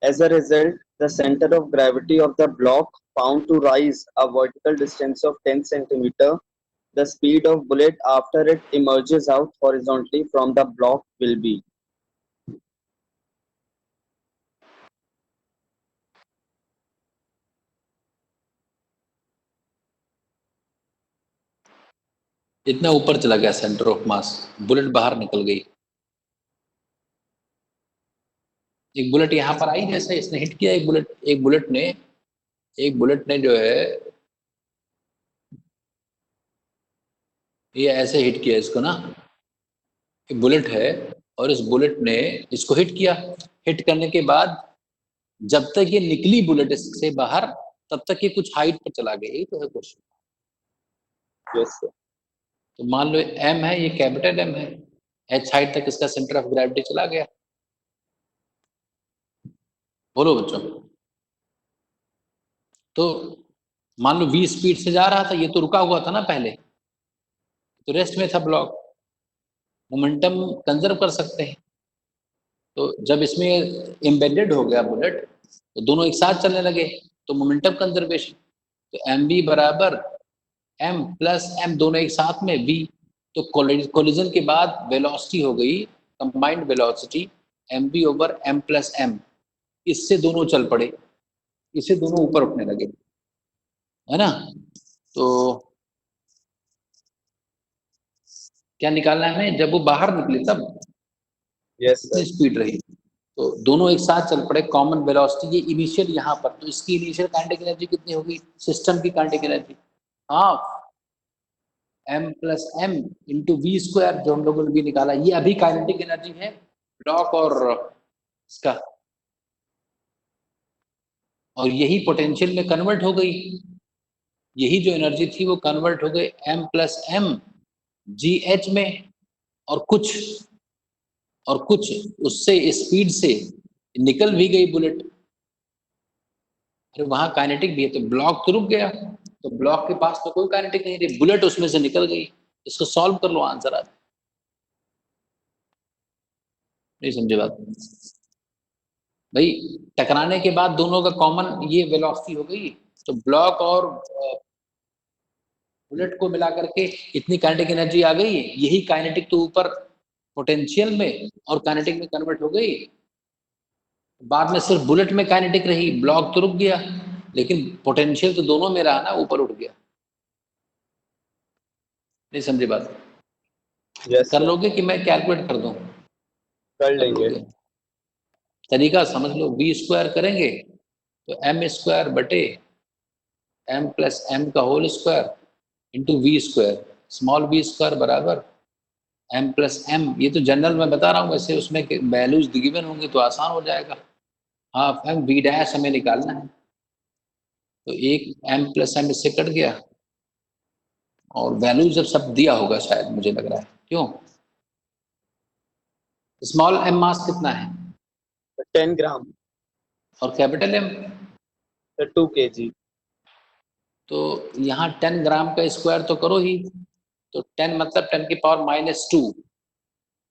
As a result, the center of gravity of the block found to rise a vertical distance of 10 centimeter. The speed of bullet after it emerges out horizontally from the block will be. इतना ऊपर चला गया सेंटर ऑफ मास, बुलेट बाहर निकल गई। एक बुलेट यहाँ पर आई, जैसे इसने हिट किया, एक बुलेट ने जो है ये ऐसे हिट किया इसको ना, एक बुलेट है और इस बुलेट ने इसको हिट किया। हिट करने के बाद जब तक ये निकली बुलेट इससे बाहर, तब तक ये कुछ हाइट पर चला गया। यही तो है क्वेश्चन। Yes, sir. तो मान लो एम है, ये कैपिटल एम है, एच हाइट तक इसका सेंटर ऑफ ग्रेविटी चला गया। बोलो बच्चों। तो मान लो v स्पीड से जा रहा था, ये तो रुका हुआ था ना पहले, तो रेस्ट में था ब्लॉक, मोमेंटम कंजर्व कर सकते हैं। तो जब इसमें एम्बेडेड हो गया बुलेट, तो दोनों एक साथ चलने लगे, तो मोमेंटम कंजर्वेशन। तो एम बी बराबर एम प्लस एम, दोनों एक साथ में v। तो कोलिजन के बाद वेलोसिटी हो गई combined velocity m b over m plus m. इससे दोनों चल पड़े, इससे दोनों ऊपर उठने लगे, है ना। तो क्या निकालना है हमें, जब वो बाहर निकले तब Yes, कितनी sir. स्पीड रही। तो दोनों एक साथ चल पड़े, कॉमन वेलोसिटी ये इनिशियल यहाँ पर, तो इसकी इनिशियल काइनेटिक एनर्जी कितनी होगी, सिस्टम की kinetic energy half m plus m into we square, जो हम लोगों ने भी निकाला। ये अभी काइनेटिक एनर्जी है ब्लॉक और इसका, और यही पोटेंशियल में कन्वर्ट हो गई। यही जो एनर्जी थी वो कन्वर्ट हो गई m plus m g h में, और कुछ उससे स्पीड से निकल भी गई बुलेट। अरे वहां काइनेटिक भी है, तो ब्लॉक तो रुक गया, तो ब्लॉक के पास तो कोई काइनेटिक नहीं थी, बुलेट उसमें से निकल गई। इसको सॉल्व कर लो, आंसर आ जाए। नहीं समझे बात भाई। टकराने के बाद दोनों का कॉमन ये वेलोसिटी हो गई, तो ब्लॉक और बुलेट को मिला करके इतनी काइनेटिक एनर्जी आ गई। यही काइनेटिक तो ऊपर पोटेंशियल में और काइनेटिक में कन्वर्ट हो गई। बाद में सिर्फ बुलेट में काइनेटिक रही, ब्लॉक तो रुक गया, लेकिन पोटेंशियल तो दोनों में रहा ना, ऊपर उठ गया। नहीं समझे बात। Yes, कर sir. लोगे कि मैं कैलकुलेट कर दूं? कर कर लेंगे. लोगे, तरीका समझ लो। वी स्क्वायर करेंगे तो एम स्क्वायर बटे एम प्लस एम का whole square into we square, small V square बराबर एम प्लस एम। ये तो जनरल मैं बता रहा हूँ, वैसे उसमें वैल्यूज गिवन होंगे तो आसान हो जाएगा। हाफ एम वी डैश हमें निकालना है, तो एक एम प्लस एम इससे कट गया, और वैल्यू जब सब दिया होगा शायद, मुझे लग रहा है। क्यों? स्मॉल एम मास कितना है 10 ग्राम. और कैपिटल एम, Sir, 2 kg. तो यहाँ 10 ग्राम का स्क्वायर तो करो ही, तो 10 मतलब 10 की पावर -2,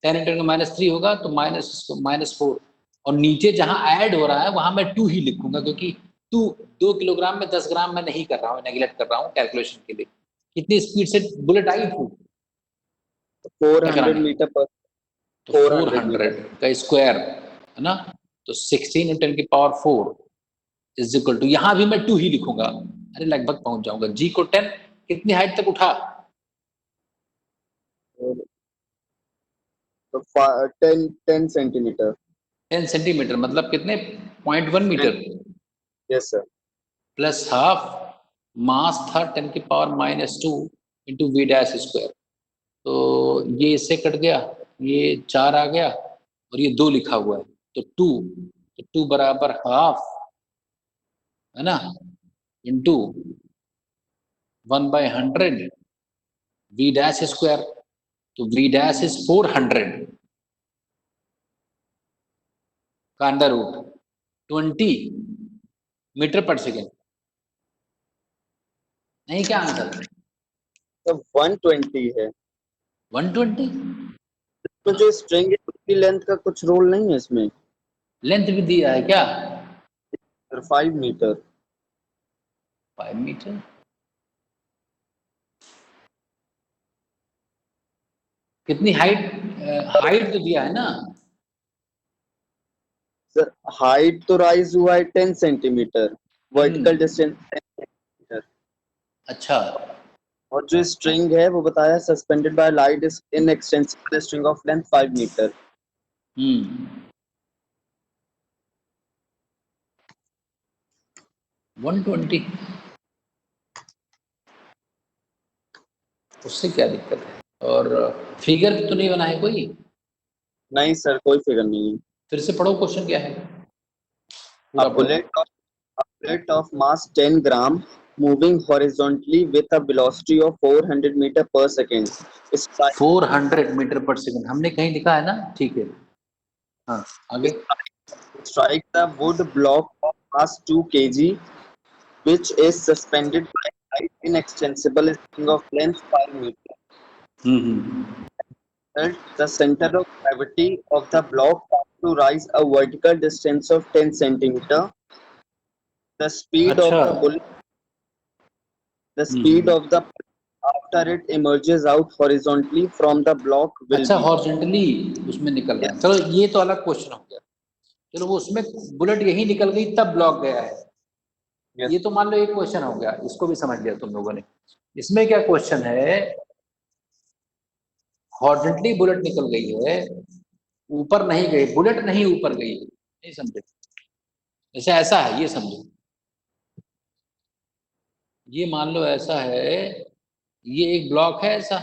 10 इंटू -3 होगा, तो -4। और नीचे जहाँ ऐड हो रहा है वहां मैं 2 ही लिखूंगा, क्योंकि 2 किलोग्राम में 10 ग्राम में नहीं कर रहा हूँ, नेगलेक्ट कर रहा हूँ कैलकुलेशन के लिए। कितनी स्पीड से बुलेट आई थी 400 meter per. तो 400 400 का स्क्वायर है ना, तो 16 इंटू 10 की पावर 4 इज इक्वल टू, यहाँ भी मैं 2 ही लिखूंगा। अरे लगभग पहुंच जाऊंगा। जी को 10 कितनी हाइट तक उठा, So 10 centimeter. 10 सेंटीमीटर, मतलब कितने, 0.1 metre Yes, sir. Plus half mass था 10 की power -2 into V dash square. तो ये इससे कट गया, ये 4 आ गया, और ये 2 लिखा हुआ है, तो 2, तो 2 बराबर हाफ है ना, इंटू 1/100 वी डैश स्क्वायर। तो वी डैश इज 400 का अंडर रूट 20 मीटर पर सेकेंड। नहीं, क्या आंसर? तो 120 है। 120? तो जो स्ट्रिंग है उसकी लेंथ का कुछ रोल नहीं है इसमें। लेंथ भी दिया है क्या? 5 मीटर। 5 मीटर। कितनी हाइट? हाइट तो दिया है ना? सर हाइट तो राइज हुआ है 10 सेंटीमीटर, वर्टिकल डिस्टेंस 10 सेंटीमीटर। अच्छा। और जो स्ट्रिंग है वो बताया suspended by light is inextensible string of length 5 metre. हम्म 120, उससे क्या दिक्कत है? और फिगर तो नहीं बना है कोई? नहीं सर, कोई फिगर नहीं है। फिर से पढ़ो, क्वेश्चन क्या है, A पूरा पढ़ो। bullet of mass 10 gram moving horizontally with a velocity of 400 meter per second strike 400 metre पर सेकंड हमने कहीं लिखा है ना? ठीक है, हाँ, आगे। strike the wood block of mass 2 kg which is suspended by light in extensible string of length 5 meter. The center of gravity of the block has to rise a vertical distance of 10 centimeter. The speed अच्छा। of the bullet, the speed of the after it emerges out horizontally from the block will अच्छा, be. हॉरिजॉन्टली उसमें निकल रहा है, चलो ये तो अलग क्वेश्चन हो गया। चलो वो उसमें बुलेट यही निकल गई तब ब्लॉक गया है, Yes. ये तो मान लो एक क्वेश्चन हो गया, इसको भी समझ लिया तुम लोगों ने। इसमें क्या क्वेश्चन है? हॉरिजॉन्टली बुलेट निकल गई है, ऊपर नहीं गई बुलेट, नहीं ऊपर गई, नहीं समझे? जैसे ऐसा है, ये समझो, ये मान लो ऐसा है, ये एक ब्लॉक है ऐसा,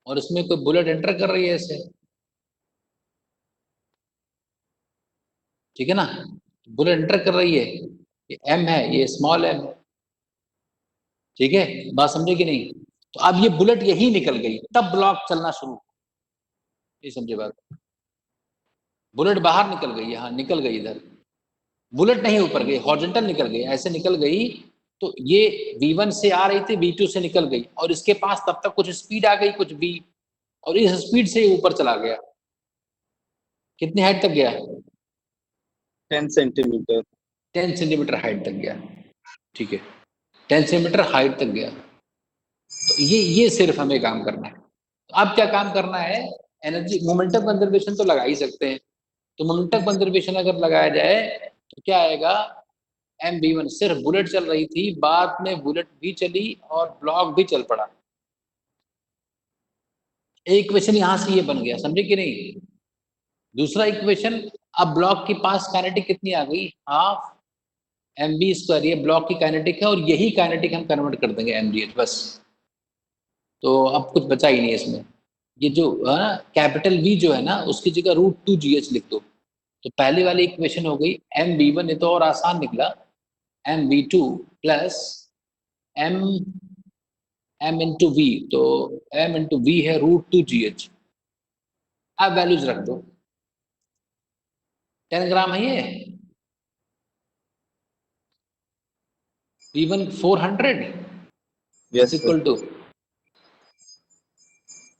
और इसमें कोई बुलेट एंटर कर रही है ऐसे, ठीक है ना? बुलेट एंटर कर रही है, ये एम है, ये स्मॉल एम, ठीक है, बात समझे कि नहीं? तो अब ये बुलेट यही निकल गई तब ब्लॉक चलना शुरू, ये समझे बात? बुलेट बाहर निकल गई, यहाँ निकल गई इधर, बुलेट नहीं ऊपर गई, हॉरिजॉन्टल निकल गई, ऐसे निकल गई, तो ये V1 से आ रही थी, V2 से निकल गई, और इसके पास तब तक कुछ स्पीड आ गई, कुछ V, और इस स्पीड से ऊपर चला गया। कितनी हाइट तक गया? 10 सेंटीमीटर। 10 सेंटीमीटर हाइट तक गया, ठीक है, 10 सेंटीमीटर हाइट तक गया। तो ये सिर्फ हमें काम करना है। तो अब क्या काम करना है? एनर्जी मोमेंटम कंजर्वेशन तो लगा ही सकते हैं, तो मोमेंटम कंजर्वेशन अगर लगाया जाए तो क्या आएगा? MV1, सिर्फ बुलेट चल रही थी, बाद में बुलेट भी चली और ब्लॉक भी चल पड़ा। एक इक्वेशन यहां से ये बन गया, समझे कि नहीं? दूसरा इक्वेशन, अब ब्लॉक के पास काइनेटिक कितनी आ गई? हाफ mv², ये ब्लॉक की काइनेटिक है, और यही काइनेटिक हम कन्वर्ट कर देंगे mgh, बस। तो अब कुछ बचा ही नहीं इसमें, ये जो है ना कैपिटल V जो है ना, उसकी जगह √2gh लिख दो, तो पहली वाली इक्वेशन हो गई mv1, ये तो और आसान निकला, mv2 plus m into V, तो m इंटू वी है √2gh। अब वैल्यूज रख दो, 10 ग्राम है ये, V1 400 Yes, sir. Equal to,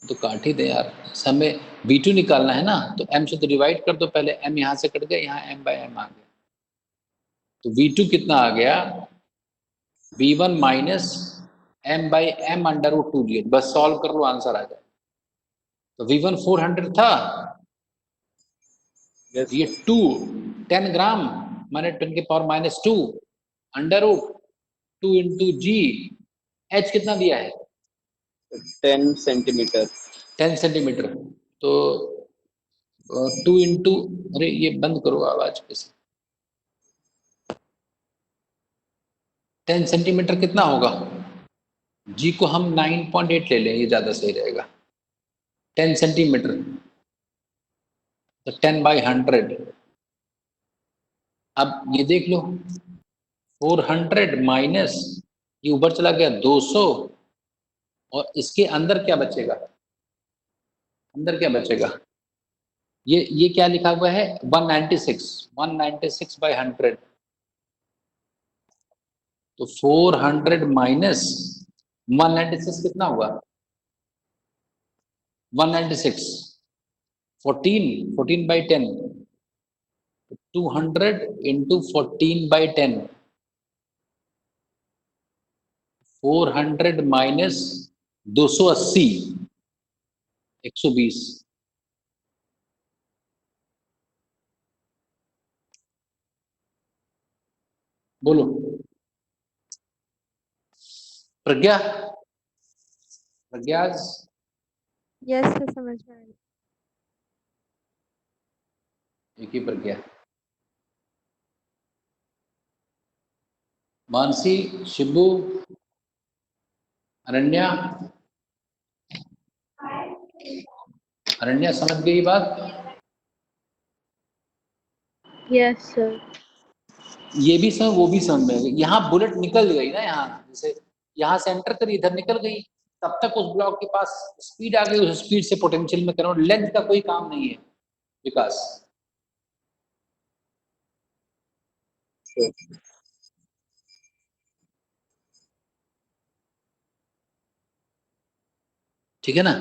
तो काट ही दे यार, हमें V2 निकालना है ना, तो m से तो डिवाइड कर दो पहले, m यहाँ से कट गया, यहाँ m/m आ गया, तो V2 कितना आ गया? V1 माइनस m/m √2gh, बस सॉल्व कर लो, आंसर आ जाए। तो V1 400 था, Yes, ये sir. 10 ग्राम माने 10⁻², √2 इंटू जी, h कितना दिया है? 10 सेंटीमीटर। 10 सेंटीमीटर, तो 2 इंटू, अरे ये बंद करो आवाज कैसे, 10 सेंटीमीटर कितना होगा? जी को हम 9.8 ले लें, ये ज्यादा सही रहेगा। 10 सेंटीमीटर तो 10/100, अब ये देख लो, 400 माइनस, ये ऊपर चला गया 200, और इसके अंदर क्या बचेगा? अंदर क्या बचेगा? ये क्या लिखा हुआ है? 196/100, तो 400 माइनस 196 कितना हुआ? 196 14 by 10 200 into 14 by 10 400 माइनस 280 120 बोलो प्रज्ञा प्रज्ञा यस सर, समझ में आ गया। एक ही प्रज्ञा मानसी शिबू अरण्या अरण्या समझ गई बात? Yes, sir. ये भी समझ वो भी समझ में आ गई। यहाँ बुलेट निकल गई ना, यहाँ जैसे यहाँ से एंटर करी इधर निकल गई, तब तक उस ब्लॉक के पास स्पीड आ गई, उस स्पीड से पोटेंशियल में करो, लेंथ का कोई काम नहीं है विकास। ठीक है ना?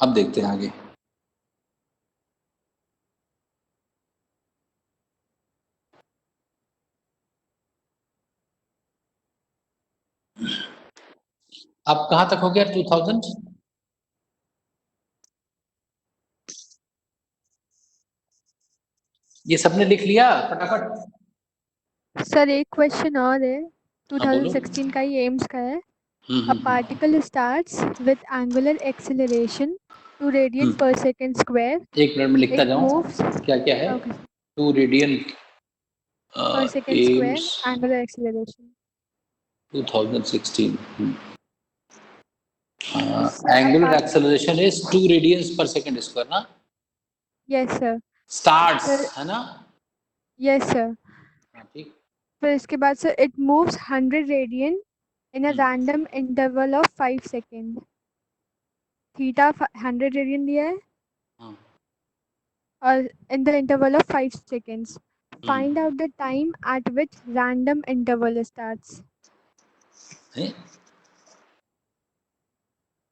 अब देखते हैं आगे। अब कहां तक हो गया? 2000 ये सबने लिख लिया फटाफट? सर एक क्वेश्चन और है, हाँ बोलो। 2016 का ही एम्स का है। A hmm. particle starts with angular acceleration 2 radian per second square. एक मिनट में लिखता It जाऊं moves, क्या क्या है। okay, 2 radian per second square AIIMS angular acceleration. 2016 Sir, a angular part, acceleration is 2 radiance पर सेकंड स्क्वायर ना? yes sir. स्टार्ट्स Sir, है ना? yes sir. हाँ ठीक। फिर इसके बाद sir it moves 100 radian in a random interval of 5 seconds. Theta 100 radian दिया है हाँ और in the interval of 5 seconds. Find out the time at which random interval starts.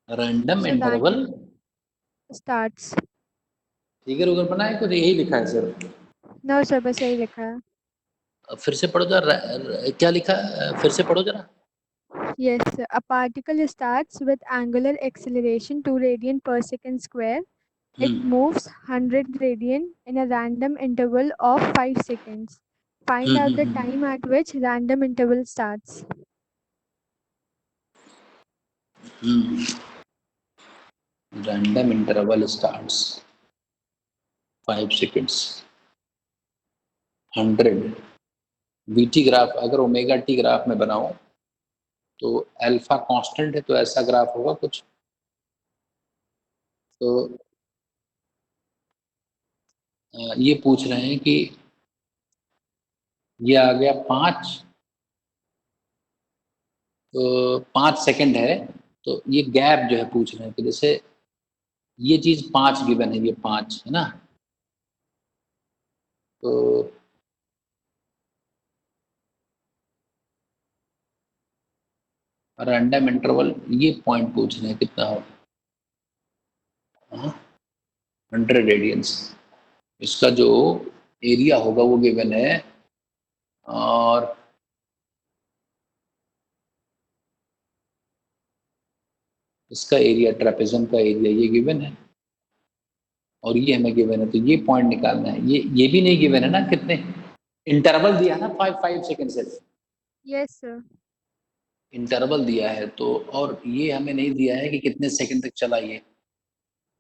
Random So interval starts. Figure उगर बनाए कुछ यही लिखा है सर? No sir, बस यही लिखा है। फिर से पढ़ो जरा, क्या लिखा फिर से पढ़ो जरा। Yes, sir. A particle starts with angular acceleration 2 radian per second square. It moves 100 radian in a random interval of 5 seconds. Find out the time at which random interval starts. Random interval starts 5 seconds 100 BT graph. अगर ओमेगा टी ग्राफ में बनाऊं तो अल्फा कांस्टेंट है, तो ऐसा ग्राफ होगा कुछ। तो ये पूछ रहे हैं कि ये आ गया 5, तो 5 सेकंड है, तो ये गैप जो है पूछ रहे हैं कि जैसे ये चीज 5 गिवन है, ये 5 है ना, तो रैंडम इंटरवल ये पॉइंट पूछ रहे हैं कितना हो, 100 रेडियंस। इसका जो एरिया होगा वो गिवन है, और इसका एरिया, ट्रेपेजम का एरिया ये गिवन है, और ये हमें गिवन है, तो ये पॉइंट निकालना है। ये भी नहीं गिवन है ना, कितने इंटरवल दिया है ना, 5 सेकंड से Yes, sir. इंटरवल दिया है, तो और ये हमें नहीं दिया है कि कितने सेकंड तक चला ये।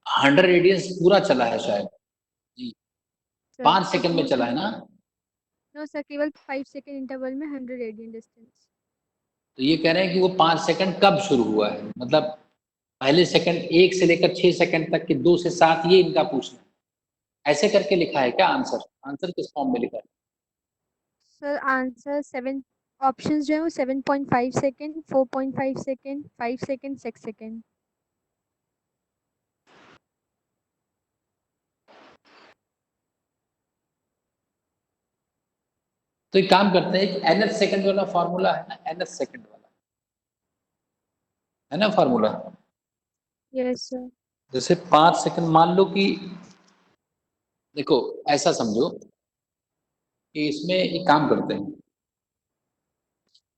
100 रेडियंस पूरा चला है शायद जी, Sir, 5 it सेकंड में moves. चला है ना। No, sir. केवल 5 second interval में 100 radian distance. तो ये कह रहे हैं कि वो 5 सेकंड कब शुरू हुआ है, मतलब पहले सेकंड 1 से लेकर 6 सेकंड तक के 2 से 7, ये इनका पूछना है। ऐसे करके लिखा है क्या आंसर? आंसर किस फॉर्म में लिखा है? Sir, answer 7 options जो है वो 7.5 second, 4.5 second, 5 second, 6 second. तो तो एक काम करते हैं, एक nth सेकंड वाला फॉर्मूला है ना, nth सेकंड वाला है ना फॉर्मूला। Yes, sir. जैसे 5 सेकंड मान लो कि, देखो ऐसा समझो कि इसमें एक काम करते हैं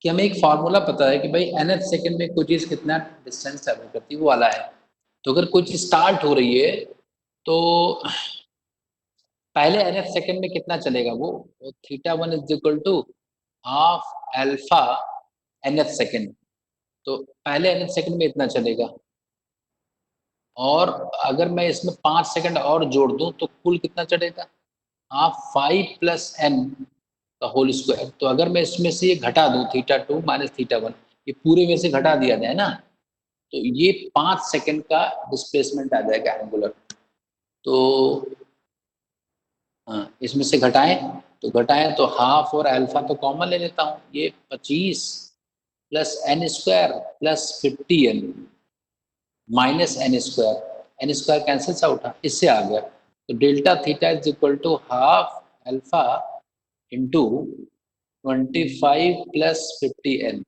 कि हमें एक फार्मूला पता है कि भाई nth सेकंड में कोई चीज कितना डिस्टेंस ट्रैवल करती है, वो वाला है। तो अगर कोई चीज स्टार्ट हो रही है तो पहले nth सेकंड में कितना चलेगा वो θ1 is equal to half alpha nth second. तो पहले nth सेकंड में इतना चलेगा, और अगर मैं इसमें 5 सेकंड और जोड़ दूं तो कुल कितना चलेगा, हाफ 5 प्लस n का होल स्क्वायर। तो अगर मैं इसमें से ये घटा दूं θ2 माइनस θ1, ये पूरे में से घटा दिया जाए ना, तो ये 5 सेकंड का डिस्प्लेसमेंट आ जाएगा एंगुलर। तो हाँ, इसमें से घटाएं तो हाफ और अल्फा तो कॉमन ले लेता हूँ, ये 25 plus n square plus 50n minus n square cancel out, इससे आ गया। तो delta theta is equal to half alpha into 25 plus 50n।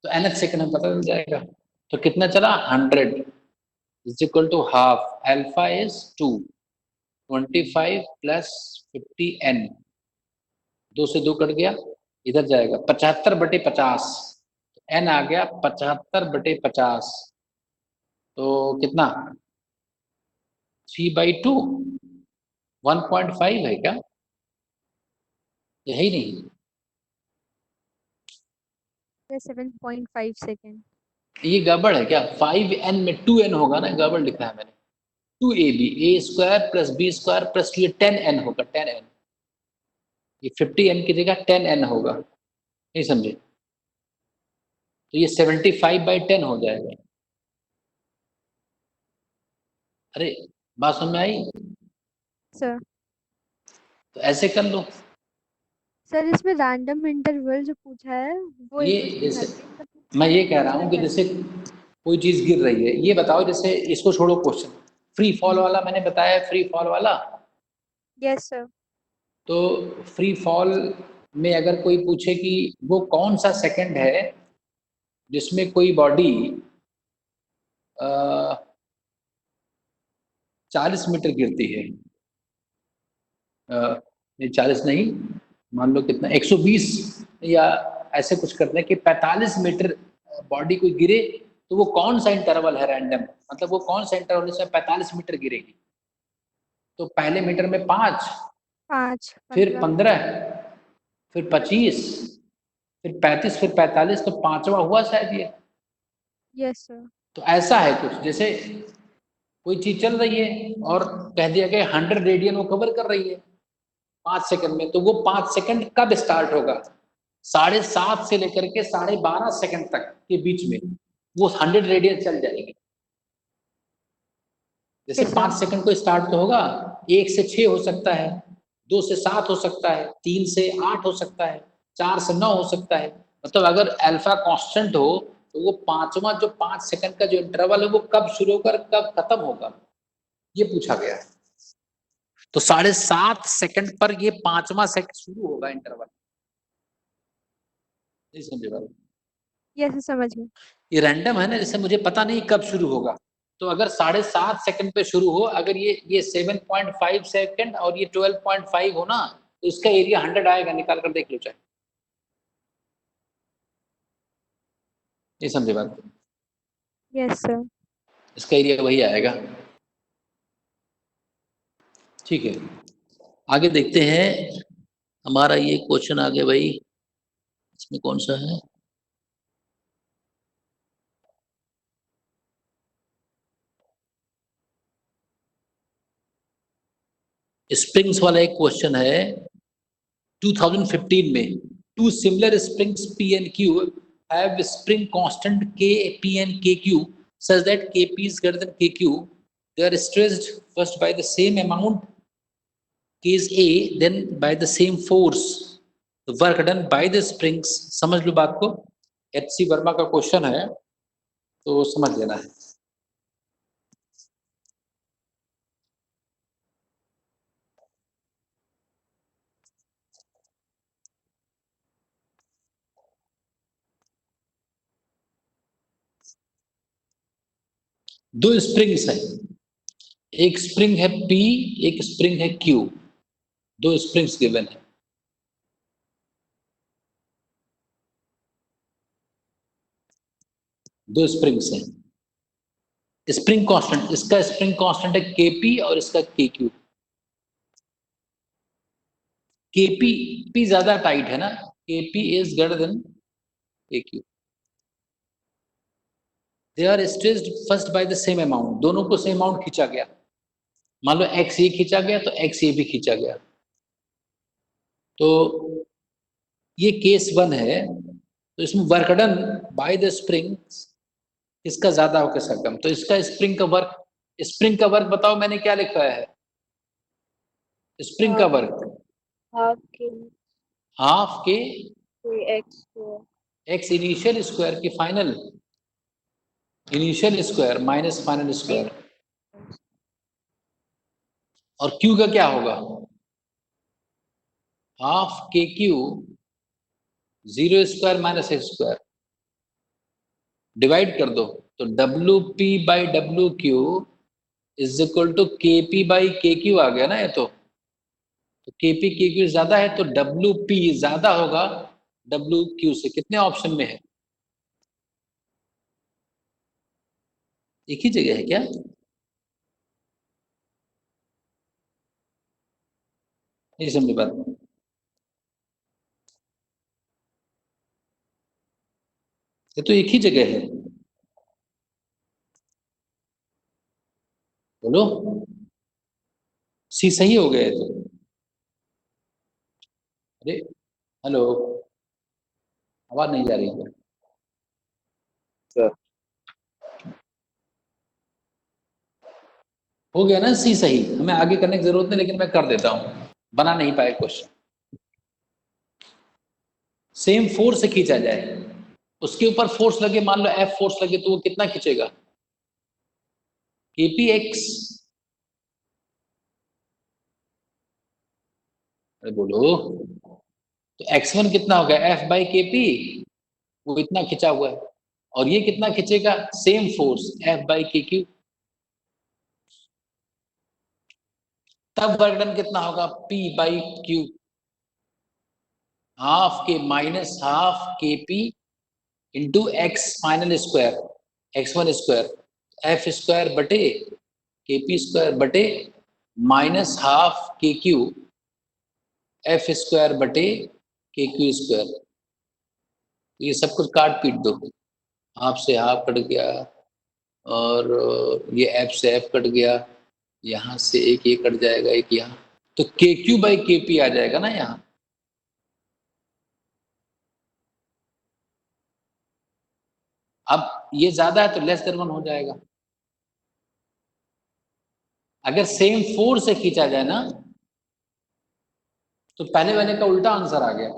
तो nth सेकंड में पता चल जाएगा। तो कितना चला, 100 is equal to half alpha is 2, 25 plus 50n, 2 से 2 कट गया, इधर जाएगा 75/50, n आ गया 75/50। तो कितना 3/2, 1.5 है क्या, यही नहीं, Yes, 7.5 second. ये गड़बड़ है क्या, 5n में 2n होगा ना, गड़बड़ लिखा है मैंने। 2ab a square plus b square plus ये 10n होगा, 10n, ये 50n की जगह 10n होगा, नहीं समझे। तो ये 75/10 हो जाएगा। अरे बात समझ में आई, Sir. तो ऐसे कर लो। सर इसमें रैंडम इंटरवल जो पूछा है वो ये इक्वेशन जैसे हट गई, मैं ये कह रहा इसमें हूँ कि क्या है? जैसे कोई चीज गिर रही है, ये बताओ, जैसे इसको छोड़ो, क्वेश्चन फ्री फॉल वाला मैंने बताया, फ्री फॉल वाला। Yes, sir. तो फ्री फॉल में अगर कोई पूछे कि वो कौन सा सेकंड है जिसमें कोई बॉडी 40 मीटर गिरती है, नहीं 40 नहीं, मान लो कितना 120, या ऐसे कुछ करते हैं कि 45 मीटर बॉडी कोई गिरे, तो वो कौन सा इंटरवल है रैंडम, मतलब वो कौन सा इंटरवल इसमें 45 मीटर गिरेगी। तो पहले मीटर में 5, 5, फिर 15. 15, फिर 25, फिर 35, फिर 45, तो पांचवा हुआ शायद ये। Yes, sir. तो ऐसा है कुछ, जैसे कोई चीज चल रही है और कह दिया गया 100 रेडियन वो कवर कर रही है 5 सेकंड में, तो वो 5 सेकंड कब स्टार्ट होगा, 7.5 से लेकर के 12.5 सेकंड तक के बीच में वो 100 रेडियन चल जाएगी। जैसे Yes, 5 sir. सेकंड को स्टार्ट तो होगा, 1 से 6 हो सकता है, 2 से 7 हो सकता है, 3 से 8 हो सकता है, 4 से 9 हो सकता है। मतलब अगर अल्फा कांस्टेंट हो तो वो पांचवा जो 5 सेकंड का जो इंटरवल है वो कब शुरू होकर कब खत्म होगा, ये पूछा गया है। तो 7.5 सेकंड पर ये पांचवा सेकंड शुरू होगा इंटरवल, नहीं समझे बात। Yes, sir, समझ गए. ये रैंडम है ना, जैसे मुझे पता नहीं कब शुरू होगा, तो अगर 7.5 सेकंड पे शुरू हो, अगर ये 7.5 सेकंड और ये 12.5 हो ना, तो इसका एरिया 100 आएगा, निकाल कर देख लो चाहे, ये समझे बात। Yes, sir. इसका एरिया वही आएगा, ठीक है। आगे देखते हैं, हमारा ये क्वेश्चन आगे भाई, इसमें कौन सा है, स्प्रिंग्स वाला एक क्वेश्चन है 2015 में। Two similar springs P and Q have spring constant K P and KQ such that KP is greater than KQ. They are stressed first by the same amount K is A, then by the same force. The work done by the springs, समझ लो बात को, HC वर्मा का क्वेश्चन है तो समझ लेना है। दो स्प्रिंग्स है, एक स्प्रिंग है P, एक स्प्रिंग है Q, दो स्प्रिंग्स गिवन है। दो स्प्रिंग्स हैं, स्प्रिंग कांस्टेंट, इसका स्प्रिंग कांस्टेंट है Kp और इसका Kq। Kp P ज्यादा टाइट है ना, Kp is greater than Kq। They are stressed first by the same amount, दोनों को सेम अमाउंट खींचा गया। मान लो x ये खींचा गया तो x ये भी खींचा गया। तो ये केस 1 है। तो इसमें work done by the spring इसका ज्यादा हो किसका कम। तो इसका स्प्रिंग का वर्क बताओ मैंने क्या लिखा है। स्प्रिंग का work half K half K X square X initial square की final initial square minus final square. और क्यू का क्या होगा, half K Q 0 square minus X square, divide कर दो। तो W P by W Q is equal to K P by K Q आ गया ना ये। तो के पी के क्यू ज्यादा है तो डब्ल्यू पी ज्यादा होगा डब्ल्यू क्यू से। कितने ऑप्शन में है, एक ही जगह है क्या। नहीं समझ बात, ये तो एक ही जगह है। बोलो सी सही हो गए तो। अरे हेलो, आवाज नहीं जा रही है सर। हो गया ना सी सही, हमें आगे करने की जरूरत नहीं, लेकिन मैं कर देता हूं, बना नहीं पाए क्वेश्चन। सेम फोर्स से खींचा जाए, उसके ऊपर फोर्स लगे, मान लो एफ फोर्स लगे तो वो कितना खींचेगा, केपी एक्स। अरे बोलो, तो x1 कितना हो गया एफ बाई के पी, वो इतना खिंचा हुआ है। और ये कितना खींचेगा, same force F by K Q. तब वर्क डन कितना होगा, P बाई क्यू, हाफ के माइनस हाफ के P into x final square, x1 square F square बटे के पी स्क्वायर बटे minus half K Q F square बटे के क्यू स्क्वायर। ये सब कुछ काट पीट दो, हाफ से हाफ कट गया और ये एफ से एफ कट गया, यहाँ से एक ये कट जाएगा एक यहाँ, तो के क्यू बाई के पी आ जाएगा ना यहाँ। अब ये ज्यादा है तो लेस देन 1 हो जाएगा। अगर सेम फोर्स से खींचा जाए ना तो पहले वाले का उल्टा आंसर आ गया।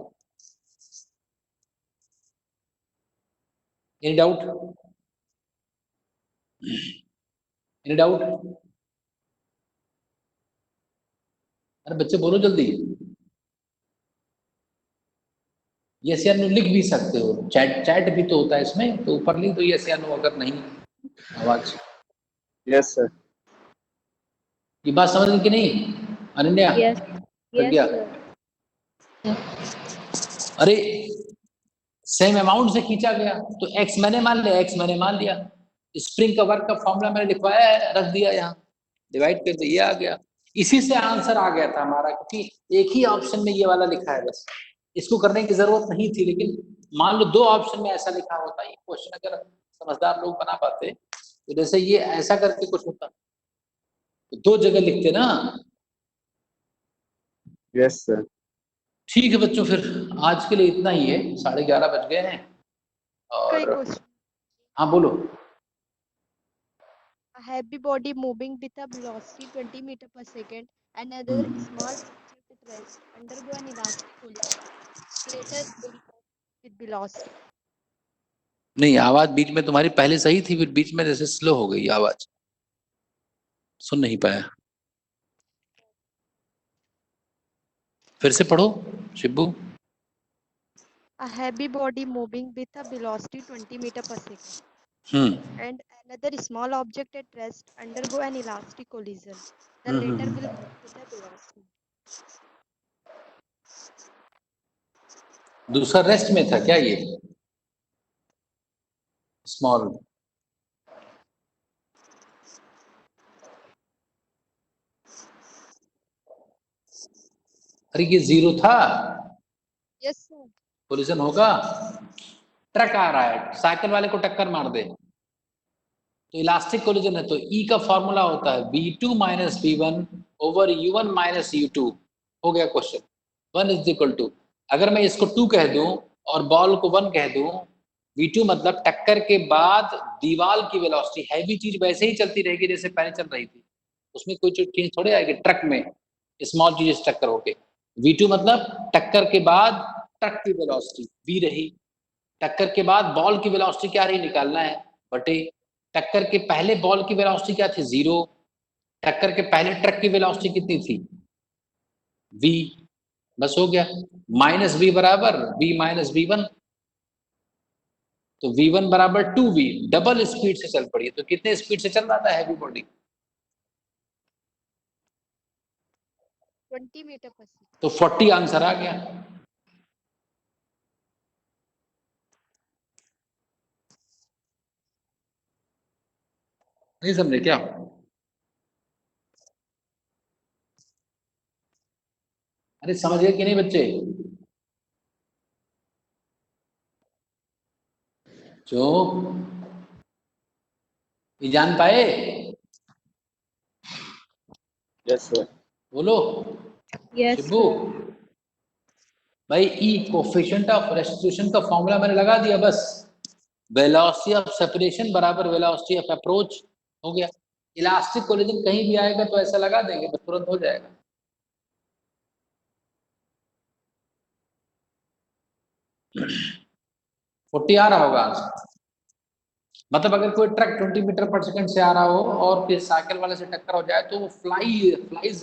Any doubt, any doubt. अरे बच्चे बोलो जल्दी, यस या नो लिख भी सकते हो, चैट चैट भी तो होता है इसमें, तो ऊपर लिख दो यस या नो अगर नहीं आवाज। Yes sir. ये बात समझ गई कि नहीं अनन्या, यस लग गया। अरे सेम अमाउंट से खींचा गया तो एक्स मैंने मान लिया, एक्स मैंने मान लिया, स्प्रिंग का वर्क का फॉर्मूला मैंने लिखवाया है, रख दिया यहाँ, डिवाइड कर दिया, ये आ गया। इसी से आंसर आ गया था हमारा, क्योंकि एक ही ऑप्शन में ये वाला लिखा है, बस इसको करने की जरूरत नहीं थी। लेकिन मान लो दो ऑप्शन में ऐसा लिखा होता, ये क्वेश्चन अगर समझदार लोग बना पाते तो जैसे ये ऐसा करके कुछ होता तो दो जगह लिखते ना। Yes sir. ठीक है बच्चों, फिर आज के लिए इतना ही है, 11:30 बज गए हैं। और हाँ बोलो। A heavy body moving with a velocity 20 meter per second, another small object at rest undergo an elastic collision. Greater with velocity. नहीं, आवाज बीच में तुम्हारी पहले सही थी, फिर बीच में जैसे स्लो हो गई आवाज, सुन नहीं पाया। फिर से पढ़ो Shibbu. A heavy body moving with a velocity 20 meter per second. and another small object at rest undergo an elastic collision, the Hmm. latter will move with the velocity. दूसरा रेस्ट में था क्या ये स्मॉल अरे ये 0 था Yes, sir. कोलिजन होगा ट्रक आ रहा है साइकिल वाले को टक्कर मार दे तो इलास्टिक कोलिजन है तो ई का फॉर्मूला होता है v2 minus v1 over u1 minus u2 हो गया क्वेश्चन 1 इज इक्वल टू अगर मैं इसको 2 कह दूं और बॉल को 1 कह दूं v2 मतलब टक्कर के बाद दीवार की वेलोसिटी हैवी चीज वैसे ही चलती रहेगी जैसे पहले चल रही थी उसमें कोई चेंज थोड़े आएगी ट्रक में स्मॉल चीज से टक्कर होके v2 मतलब टक्कर के बाद ट्रक की वेलोसिटी v रही टक्कर के बाद बॉल की वेलोसिटी क्या रही निकालना है बटे टक्कर के पहले बॉल की वेलोसिटी क्या थी 0 टक्कर के पहले ट्रक की वेलोसिटी कितनी थी v बस हो गया माइनस v बराबर v माइनस v1 तो v1 बराबर 2v डबल स्पीड से चल पड़ी तो कितने स्पीड से चल रहा था heavy body 20 meter per second. तो 40 आंसर आ गया नहीं समझे क्या अरे समझ गए कि नहीं बच्चे जो ये जान पाए Yes, sir. बोलो Yes, शिबू sir. भाई ई कोफिशिएंट ऑफ रेस्टिट्यूशन का फॉर्मूला मैंने लगा दिया बस वेलोसिटी ऑफ सेपरेशन बराबर वेलोसिटी ऑफ अप्रोच हो गया इलास्टिक कोलिजन कहीं भी आएगा तो ऐसा लगा देंगे बस तुरंत हो जाएगा फोर्टी आ रहा होगा आंसर मतलब अगर कोई ट्रक 20 मीटर पर सेकंड से आ रहा हो और फिर साइकिल वाले से टक्कर हो जाए तो वो फ्लाइज